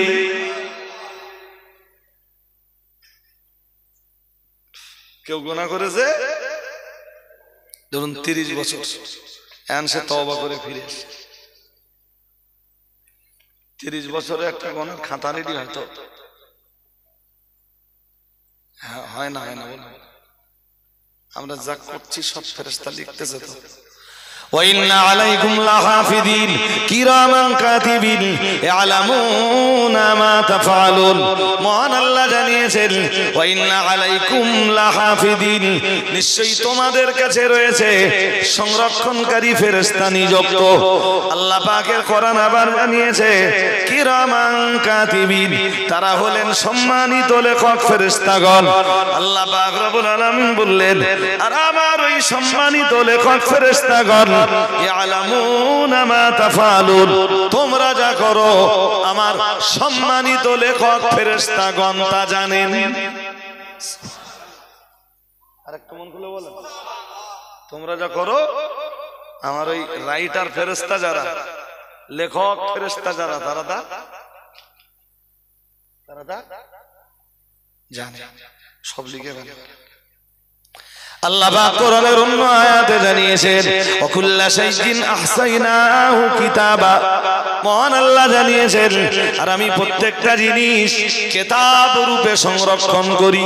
কেউ গুনাহ করেছে ধরুন 30 বছর, এখন সে তওবা করে ফিরে আসে, 30 বছরে একটা গুনার খাতা রেডি হয়তো হয় না বলুন। আমরা যা করছি সব ফেরেশতা লিখতেছে তো। وَإِنَّ عَلَيْكُمْ لَحَافِظِينَ كِرَامًا كَاتِبِينَ يَعْلَمُونَ مَا تَفْعَلُونَ। মহান আল্লাহ জানিয়েছেন, وَإِنَّ عَلَيْكُمْ لَحَافِظِينَ, নিশ্চয়ই তোমাদের কাছে রয়েছে সংরক্ষণকারী ফেরেশতা নিযুক্ত। আল্লাহ পাকের কোরআন আবার জানিয়েছে, কিরামান কাতিবিন, তারা হলেন সম্মানিত লেখক ফেরেশতাগণ। আল্লাহ পাক রব্বুল আলামিন বললেন, আর আমার ওই সম্মানিত লেখক ফেরেশতাগণ ইয়ালামুনা মা তাফআলুন, তোমরা যা করো আমার সম্মানিত লেখক ফেরেশতাগণ তা জানেন। আরেকটু মন খুলে বলেন, তোমরা যা করো আমার ওই রাইটার ফেরেশতা যারা, লেখক ফেরেশতা যারা, তারা জানে, সব লিখে ফেলে। আল্লাহ পাক কোরআনের অন্য আয়াতে জানিয়েছেন, ওয়াকুল্লা শাইইন আহসাইনাহু কিতাবা। মহান আল্লাহ জানিয়েছেন, আর আমি প্রত্যেকটা জিনিস কিতাব রূপে সংরক্ষণ করি,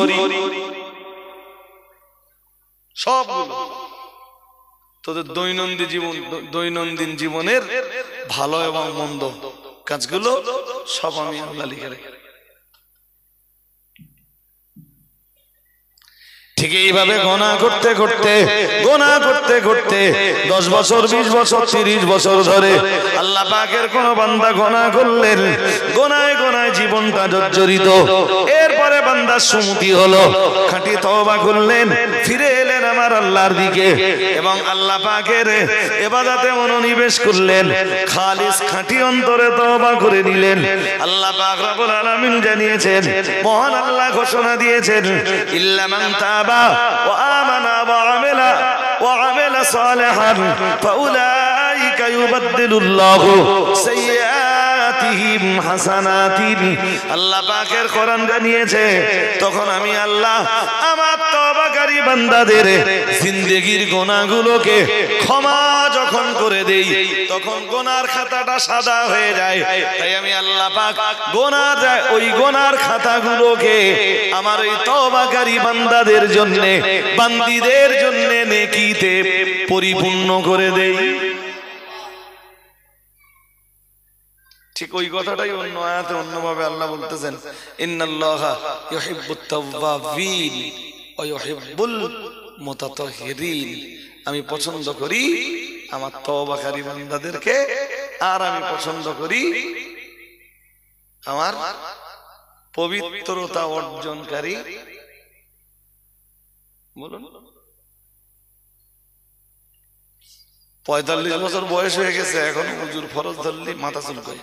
সবগুলো। তোদের দৈনন্দিন জীবনের ভালো এবং মন্দ কাজগুলো সব আমি আল্লাহ লিখে রাখি। ঠিক এইভাবে গোনা করতে করতে 10 বছর 20 বছর 30 বছর ধরে আল্লাহ পাকের কোন বান্দা গোনা করলেন, গোনায় জীবনটা জর্জরিত। এরপরে বান্দার সুমতি হলো, খাঁটি তওবা করলেন, ফিরে এলেন আমার আল্লাহর দিকে এবং আল্লাহ পাকের ইবাদতে মনোনিবেশ করলেন, খালিস খাঁটি অন্তরে তওবা করে নিলেন। আল্লাহ পাক রব্বুল আলামিন জানিয়েছেন, মহান আল্লাহ ঘোষণা দিয়েছেন, ইল্লা মান তাবা وآمن وعمل صالحا فأولئك يبدل الله سيئاتهم حسنات। আল্লাহ পাকের কোরআন জানিয়েছে, তখন আমি আল্লাহ আমার তওবাকারী বান্দাদের জিন্দেগীর গুনাহগুলোকে ক্ষমা যখন করে দেই, তখন গুনার খাতাটা সাদা হয়ে যায়। তাই আমি আল্লাহ পাক ওই গুনার খাতাগুলোকে আমার ওই তওবাকারী বান্দাদের জন্য, বান্দীদের জন্য নেকিতে পরিপূর্ণ করে দেই। ঠিক ওই কথাটাই অন্য আয়াতে অন্যভাবে আল্লাহ বলতেছেন, ইন্নাল্লাহা ইউহিব্বুত তাওয়াবিন ওয়া ইউহিব্বুল মুতাতাহহিরিন। আমি পছন্দ করি আমার তওবাকারী বান্দাদেরকে, আর আমি পছন্দ করি আমার পবিত্রতা অর্জনকারী। বলুন, 45 বছর বয়স হয়ে গেছে, এখন হুজুর ফরজ ধরলি মাথা চুলকায়,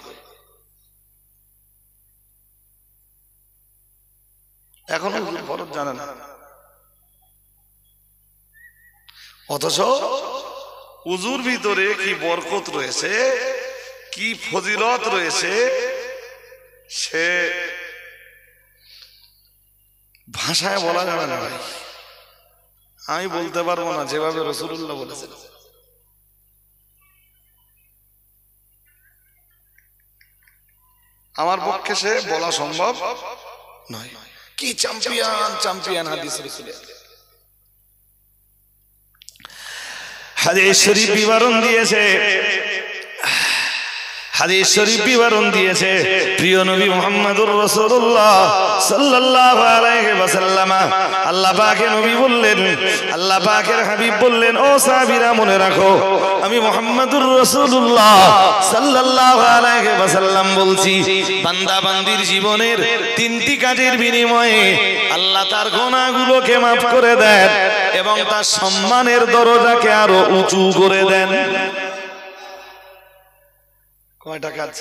এখনো হুজুর ফরজ জানে না। অথচ হুজুর ভিতরে কি বরকত রয়েছে, কি ফজিলত রয়েছে, সে ভাষায় বলা যাবে না ভাই, আমি বলতে পারবো না যেভাবে রাসূলুল্লাহ বলেছেন। আমার পক্ষে সে বলা সম্ভব নয়। কি চ্যাম্পিয়ন চ্যাম্পিয়ন হাদিস রাসূলের। হাদিস শরীফ বিবরণ দিয়েছে, হাদিস শরীফ বিবরণ দিয়েছে প্রিয় নবী মুহাম্মদুর রাসূলুল্লাহ সাল্লাল্লাহু আলাইহি ওয়াসাল্লাম। আল্লাহ পাকের নবী বললেন, আল্লাহ পাকের হাবিব বললেন, ও সাহাবীরা মনে রাখো আমি মুহাম্মদুর রাসূলুল্লাহ সাল্লাল্লাহু আলাইহি ওয়াসাল্লাম বলছি, বান্দা বান্দির জীবনের তিনটি কাজের বিনিময়ে আল্লাহ তার গুনাহগুলোকে maaf করে দেন এবং তার সম্মানের দরজাকে আরো উঁচু করে দেন। কয়টা কাজ?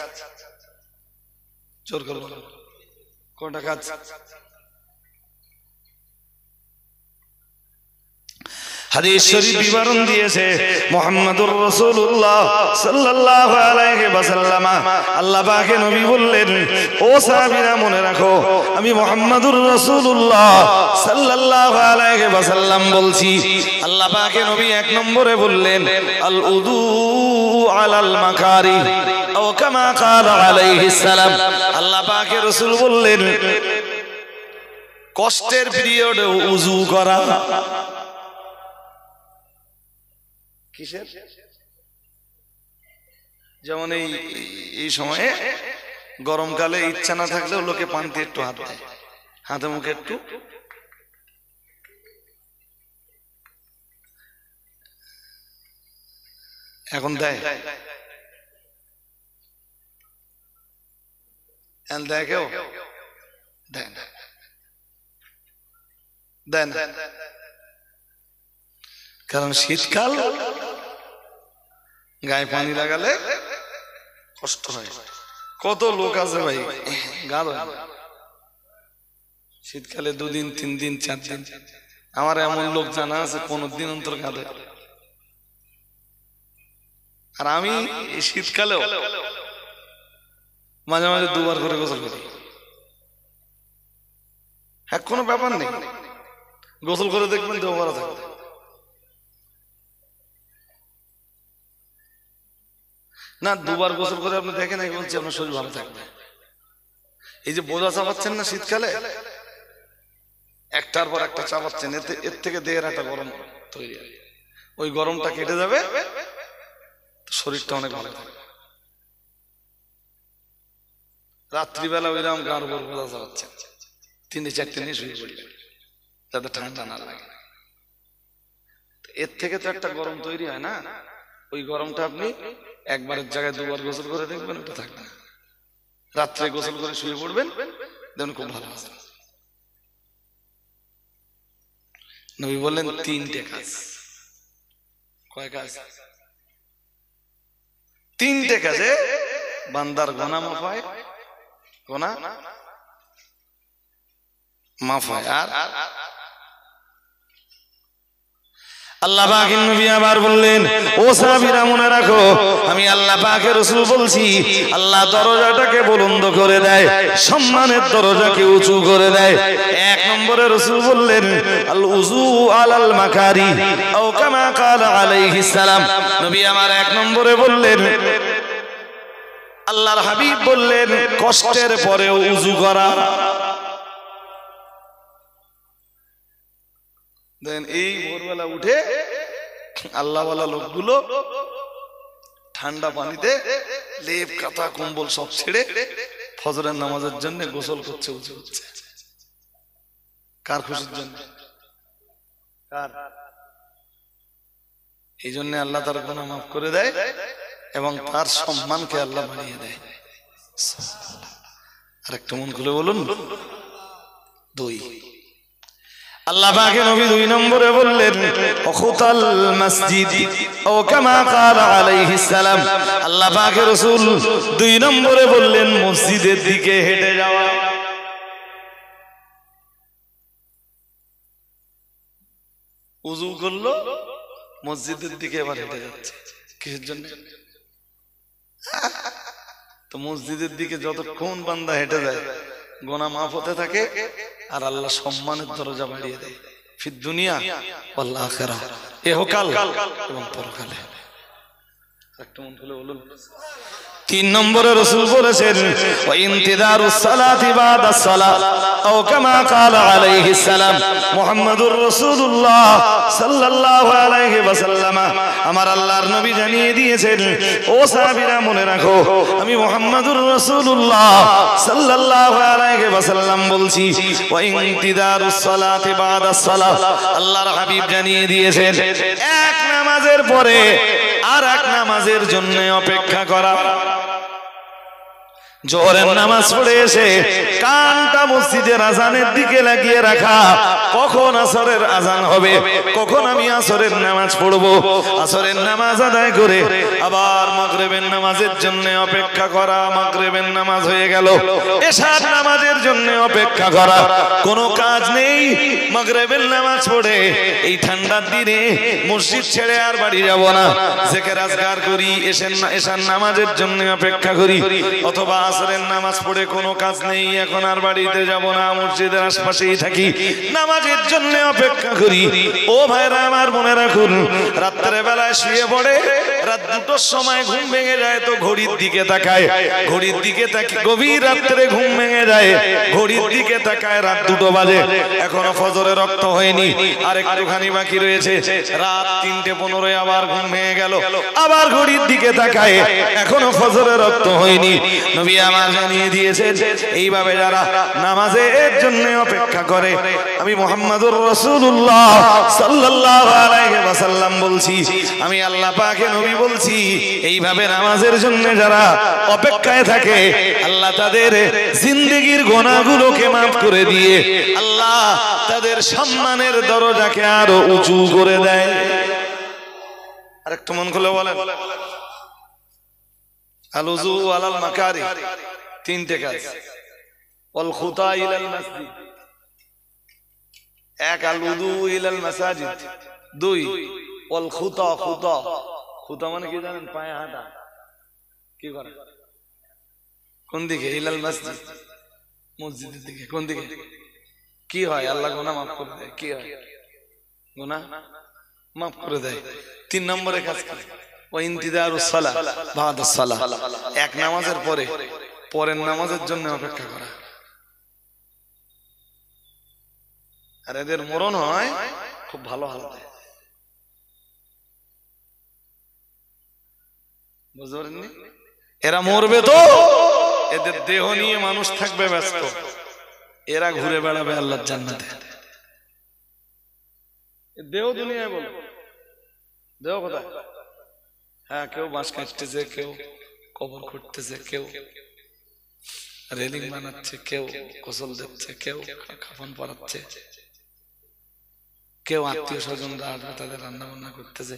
জোর করে বলো, কয়টা কাজ? হাদিস শরীফ বিবরণ দিয়েছে মুহাম্মদুর রাসূলুল্লাহ সাল্লাল্লাহু আলাইহি ওয়াসাল্লাম। আল্লাহ পাকের নবী বললেন, ও সাহাবীরা মনে রাখো আমি মুহাম্মদুর রাসূলুল্লাহ সাল্লাল্লাহু আলাইহি ওয়াসাল্লাম বলছি। আল্লাহ পাকের নবী এক নম্বরে বললেন, আল উযু আলাল মাকারি ও কামা ক্বালা আলাইহিস সালাম। আল্লাহ পাকের রাসূল বললেন, কষ্টের পিরিয়ডে উযু করা। কিসের? যেমন এই সময়ে গরমকালে ইচ্ছা না থাকলেও লোকে পান্তি একটু হাত দেয়, হাতে মুখে একটু। এখন দেয়, দেয় কেউ? দেয় না, দেয় না। কারণ শীতকাল, গায়ে পানি লাগালে কষ্ট হয়। কত লোক আছে ভাই গা ধোয় শীতকালে, 2 দিন 3 দিন 4 দিন। আমার এমন লোক জানা আছে 15 দিন অন্তর গা ধোয়। আর আমি এই শীতকালেও মাঝে মাঝে 2 বার করে গোসল করি। হ্যাঁ, কোনো ব্যাপার নেই, গোসল করে দেখবেন দেহ ভরা থাকবে। না, 2 বার গোসল করে আপনি দেখেন, এই বলছি আপনার শরীর ভালো থাকবে। এই যে বোঝা চাপাচ্ছেন না শীতকালে, একটার পর একটা চাপাচ্ছেন, এর থেকে দেহের একটা গরম তৈরি হয়। ওই গরমটা কেটে যাবে, শরীরটা অনেক ভালো থাকবে। রাত্রিবেলা ওইরকম গাঁর উপর বোঝা চাপাচ্ছেন, 3-4 নিয়ে শুয়ে পড়বেন যাতে ঠান্ডা না লাগে। এর থেকে তো একটা গরম তৈরি হয় না, ওই গরমটা আপনি একবারের জায়গায় 2 বার গোসল করে দেখবেন, ওটা থাকবে না। রাত্রে গোসল করে শুয়ে পড়বেন, দেখুন খুব ভালো আছে। নবী বললেন 3টে কাজ। কয় কাজ? 3টে কাজে বান্দার গুনাহ মাফ হয়, গুনাহ মাফ হয়। আর আল্লাহ পাকের নবী আবার বললেন, ও সাহাবীরা মনে রাখো আমি আল্লাহ পাকের রাসূল বলছি, আল্লাহ দরজাটাকে বুলন্দ করে দেয়, সম্মানের দরজাকে উঁচু করে দেয়। 1 নম্বরে রাসূল বললেন, আল উযু আলাল মাকারি ও কামা ক্বালা আলাইহিস সালাম। নবী আমার 1 নম্বরে বললেন, আল্লাহর হাবিব বললেন, কষ্টের পরেও উযু করা। দেন এই ভোরবেলা উঠে আল্লাহওয়ালা লোকগুলো ঠান্ডা পানিতে লেপ কাঁথা কম্বল সব ছেড়ে ফজরের নামাজের জন্য গোসল করছে, উঁচু হচ্ছে। কার খুশির জন্য? কার? এই জন্য আল্লাহ তার গুনাহ মাফ করে দেয় এবং তার সম্মানকে আল্লাহ বাড়িয়ে দেয়। আর একটা মন খুলে বলুন, 2 আল্লাহ পাকের নবী 2 নম্বরে বললেন, খুতাল মসজিদ ও কামা ক্বালা আলাইহিস সালাম। আল্লাহ পাকের রাসূল 2 নম্বরে বললেন, মসজিদের দিকে হেঁটে যাওয়া। ওযু করলো, মসজিদের দিকে এবার হেঁটে যাচ্ছে। কিসের জন্য? তো মসজিদের দিকে যতক্ষণ বান্দা হেঁটে যায় গুনাহ মাফ হতে থাকে আর আল্লাহ সম্মানের দরজা বাড়িয়ে দেয় ফিদ দুনিয়া ওয়াল আখিরাহ, ইহকাল এবং পরকালে। একটা মন খুলে বলুন। 3 নম্বরে রাসূল বলেছেন ওয়া ইনতিদারুস সালাতি বাদাস সালাত আও কামা ক্বালা আলাইহিস সালাম মুহাম্মাদুর রাসূলুল্লাহ সাল্লাল্লাহু আলাইহি ওয়াসাল্লাম। আমার আল্লাহর নবী জানিয়ে দিয়েছেন, ও সাহাবীরা মনে রাখো, আমি মুহাম্মাদুর রাসূলুল্লাহ সাল্লাল্লাহু আলাইহি ওয়াসাল্লাম বলছি ওয়া ইনতিদারুস সালাতি বাদাস সালাত, আল্লাহর হাবিব জানিয়ে দিয়েছেন এক নামাজের পরে আর এক নামাজের জন্য অপেক্ষা করা। জোহরের নামাজ পড়ে এসে কানটা মসজিদের আজানের দিকে লাগিয়ে রাখা, কখন আসরের আজান হবে, কখন আমি আসরের নামাজ পড়বো। আসরের নামাজ আদায় করে আবার মাগরিবের নামাজের জন্য অপেক্ষা করা। মাগরিবের নামাজ হয়ে গেল, এশার নামাজের জন্য অপেক্ষা করা। কোনো কাজ নেই, মাগরিবের নামাজ পড়ে এই ঠান্ডার দিনে মসজিদ ছেড়ে আর বাড়ি যাব না, জিকির আজকার করি, এশার নামাজের জন্য অপেক্ষা করি। অথবা আসরের নামাজ পড়ে কোনো কাজ নেই, এখন আর বাড়িতে যাব না, মসজিদের আশপাশেই থাকি, নামাজের জন্য অপেক্ষা করি। ও ভাইরা আমার মনে রাখুন, রাত্রে বেলায় শুয়ে পড়ে, রাত 2টোর সময় ঘুম ভেঙে যায় তো ঘড়ির দিকে তাকায়, ঘড়ির দিকে তাকিয়ে গভীর রাত্রে ঘুম ভেঙে যায়, ঘড়ির দিকে তাকায়, রাত 2টো বাজে, এখনো ফজরের রক্ত হয়নি, আর একটুখানি বাকি রয়েছে, রাত 3:15 আবার ঘুম ভেঙে গেল, আবার ঘড়ির দিকে তাকায়, এখনো ফজরের রক্ত হয়নি। নবী আমার জানিয়ে দিয়েছেন, এইভাবে যারা নামাজের জন্য অপেক্ষা করে, আমি মুহাম্মাদুর রাসূলুল্লাহ সাল্লাল্লাহু আলাইহি ওয়াসাল্লাম বলছি, আমি আল্লাহ পাকের নবী বলছি, এইভাবে নামাজের জন্য যারা অপেক্ষায় থাকে, আল্লাহ তাদের জিন্দেগীর গুনাহগুলোকে মাফ করে দিয়ে আল্লাহ তাদের সম্মানের দরজাকে আরো উঁচু করে দেয়। আরেকটু মন খুলে বলেন, আল উযু আলাল মাকারি, 3টে কাজ। ওয়াল খুতা ইলাল মসজিদ, 1 আল উযু ইলাল মাসাজিদ, 2 ওয়াল খুতা, খুতা মানে কি জানেন? পায়ে হাঁটা। কি করে? কোন দিকে? ইলাল মসজিদ, মসজিদের দিকে। কোন দিকে? কি হয়? আল্লাহ গুনাহ মাফ করে দেয়। কি হয়? গুনাহ মাফ করে দেয়। 3 নম্বরে কাজ কি? ওয়া ইনতিদারুস সালাহ বাদাস সালাহ, এক নামাজের পরে পরের নামাজের জন্য অপেক্ষা করা। আর এদের মরণ হয় খুব ভালো হালতে, বুঝতে পারেননি? এরা মরবে তো এদের দেহ নিয়ে মানুষ থাকবে ব্যস্ত, এরা ঘুরে বেড়াবে আল্লাহর জান্নাতে। দেহ দুনিয়ায় বল, দেহ কোথায়? হ্যাঁ, কেউ বাঁশ কাটতেছে, কেউ কবর করতেছে, কেউ রেলিং বানাচ্ছে, কেউ গোসল দিচ্ছে, কেউ কাফন পরাচ্ছে, কেউ আত্মীয় স্বজনরা তাদের রান্না বান্না করতেছে,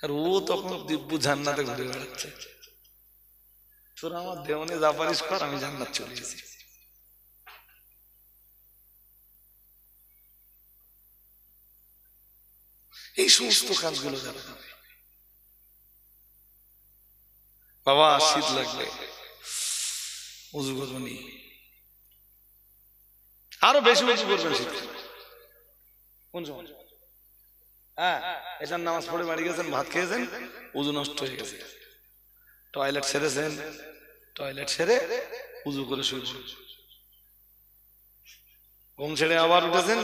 আর ও তখন দিব্য জান্নাতে ঘুরে বেড়াচ্ছে। তোরা আমার দেহ নিয়ে যা পারিস কর, আমি জান্নাত চলে গেছি। এই সমস্ত কাজগুলো যারা বাবা শীত লাগবে উজু করবেন, আরো বেশি বেশি করবেন শীত। কোন সময়? হ্যাঁ, এটার নামাজ পড়ে বাড়ি গেছেন, ভাত খেয়েছেন, উজু নষ্ট হয়ে গেছে, টয়লেট সেরেছেন, টয়লেট সেরে উজু করে শুয়ে পড়েছেন, ঘুম ছেড়ে আবার উঠেছেন,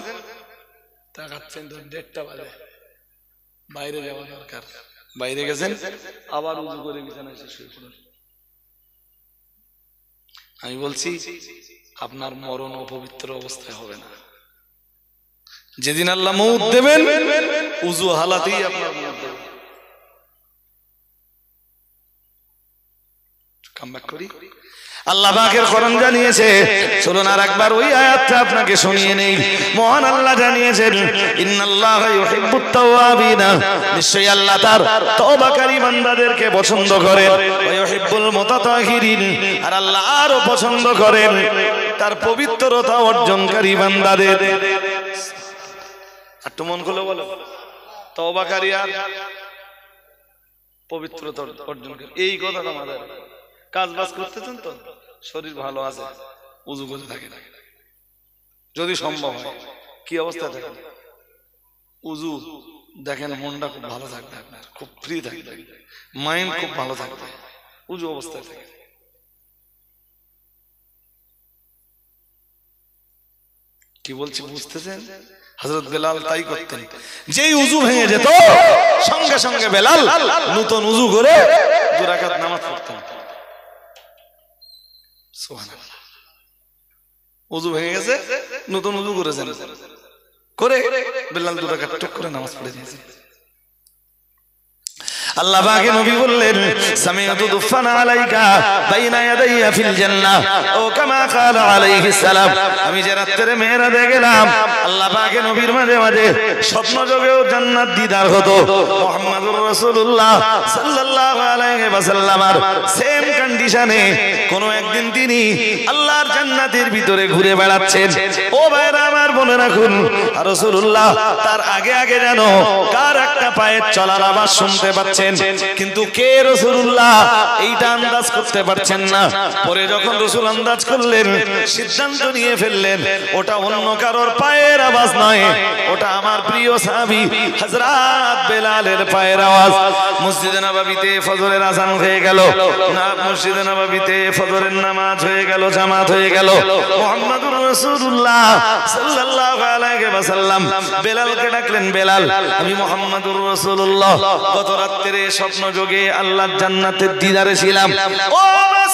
তাকাচ্ছেন তো 1:30 বাজে, বাইরে যাওয়া দরকার, বাইরে গেছেন, আবার উজু করে বিছানায় এসে শুয়ে পড়েছেন। আমি বলছি আপনার মরণ অপবিত্র অবস্থায় হবে না। যেদিন আল্লাহ মউত দেবেন, উজু হালাতেই আপনার মউত দেবেন। কাম ব্যাক করি। আল্লাহ পাকের কোরআন জানিয়েছে, চলুন আর একবার ওই আয়াতটা আপনাকে শুনিয়ে নেই। মহান আল্লাহ জানিয়েছেন, ইন্নাল্লাহা ইউহিব্বুত তাওয়াবিনা, নিশ্চয়ই আল্লাহ তার তওবাকারী বান্দাদেরকে পছন্দ করেন, ওয়া ইউহিব্বুল মুতাতাহিরিন, আর আল্লাহ আরো পছন্দ করেন তার পবিত্রতা অর্জনকারী বান্দাদের। একটু মন খুলে বলো, তওবাকারী আর পবিত্রতা অর্জনকারী, এই কথাটা মাথায় রাখো। কাজ বাজ করতেছেন তো, শরীর ভালো আছে, উজু করে থাকে, যদি সম্ভব হয়। কি অবস্থা দেখেন, উজু দেখেন, মনটা খুব ভালো থাকবে, আপনার খুব ফ্রি থাকবে, মাইন্ড খুব ভালো থাকবে উজু অবস্থায় থাকে। কি বলছি বুঝতেছেন? হযরত বেলাল তাই করতেন, যেই উজু ভেঙে যেত সঙ্গে সঙ্গে বেলাল নতুন উজু করে 2 রাকাত নামাজ পড়তেন। সুবহানাল্লাহ। উজু ভেঙে গেছে, নতুন উজু করেছেন, করে বেলাল 2 রাকাত টুক করে নামাজ পড়ে দিয়েছেন। আল্লাহ পাকে নবী বললেন, সামিআতু দুফান আলাইকা বাইনা ইয়াদাইয়া ফিল জান্নাহ, ও কামা ক্বালা আলাইহিস সালাম। আমি যে রাত্রে মেরাজে গেলাম, আল্লাহ পাকে নবীর মাঝে মাঝে স্বপ্ন যোগেও জান্নাত দিদার হতো। মুহাম্মদুর রাসূলুল্লাহ সাল্লাল্লাহু আলাইহি ওয়াসাল্লামের সেম কন্ডিশনে কোন একদিন তিনি আল্লাহর জান্নাতের ভিতরে ঘুরে বেড়াচ্ছেন। ও ভাইরা আমার, মনে রাখুন, রাসূলুল্লাহ তার আগে আগে যেন কার একটা পায়ের চলার আওয়াজ শুনতে পাচ্ছেন, কিন্তু কে রাসূলুল্লাহ এইটা আন্দাজ করতে পারছেন না। পরে যখন রাসূল আন্দাজ করলেন, সিদ্ধান্ত নিয়ে ফেললেন, ওটা অন্য কারোর পায়ের আওয়াজ নয়, ওটা আমার প্রিয় সাহাবী হযরত বেলালের পায়ের আওয়াজ। মসজিদে নববীতে ফজরের আযান হয়ে গেল, না মসজিদে নববীতে ফজরের নামাজ হয়ে গেল, জামাত হয়ে গেল। মুহাম্মদুর রাসূলুল্লাহ সাল্লাল্লাহু আলাইহি ওয়াসাল্লাম বেলালকে ডাকলেন, বেলাল, আমি মুহাম্মদুর রাসূলুল্লাহ গত রাতে স্বপ্ন যোগে আল্লাহর জান্নাতের দিদারে ছিলাম। ও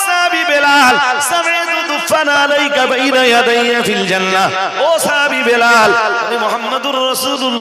সাহাবী বেলাল, সামিআতু দুফান আলাইকা বাইনা ইয়াদাইয়া ফিল জান্নাহ। ও সাহাবী বেলাল, আমি মুহাম্মদুর রাসূলুল্লাহ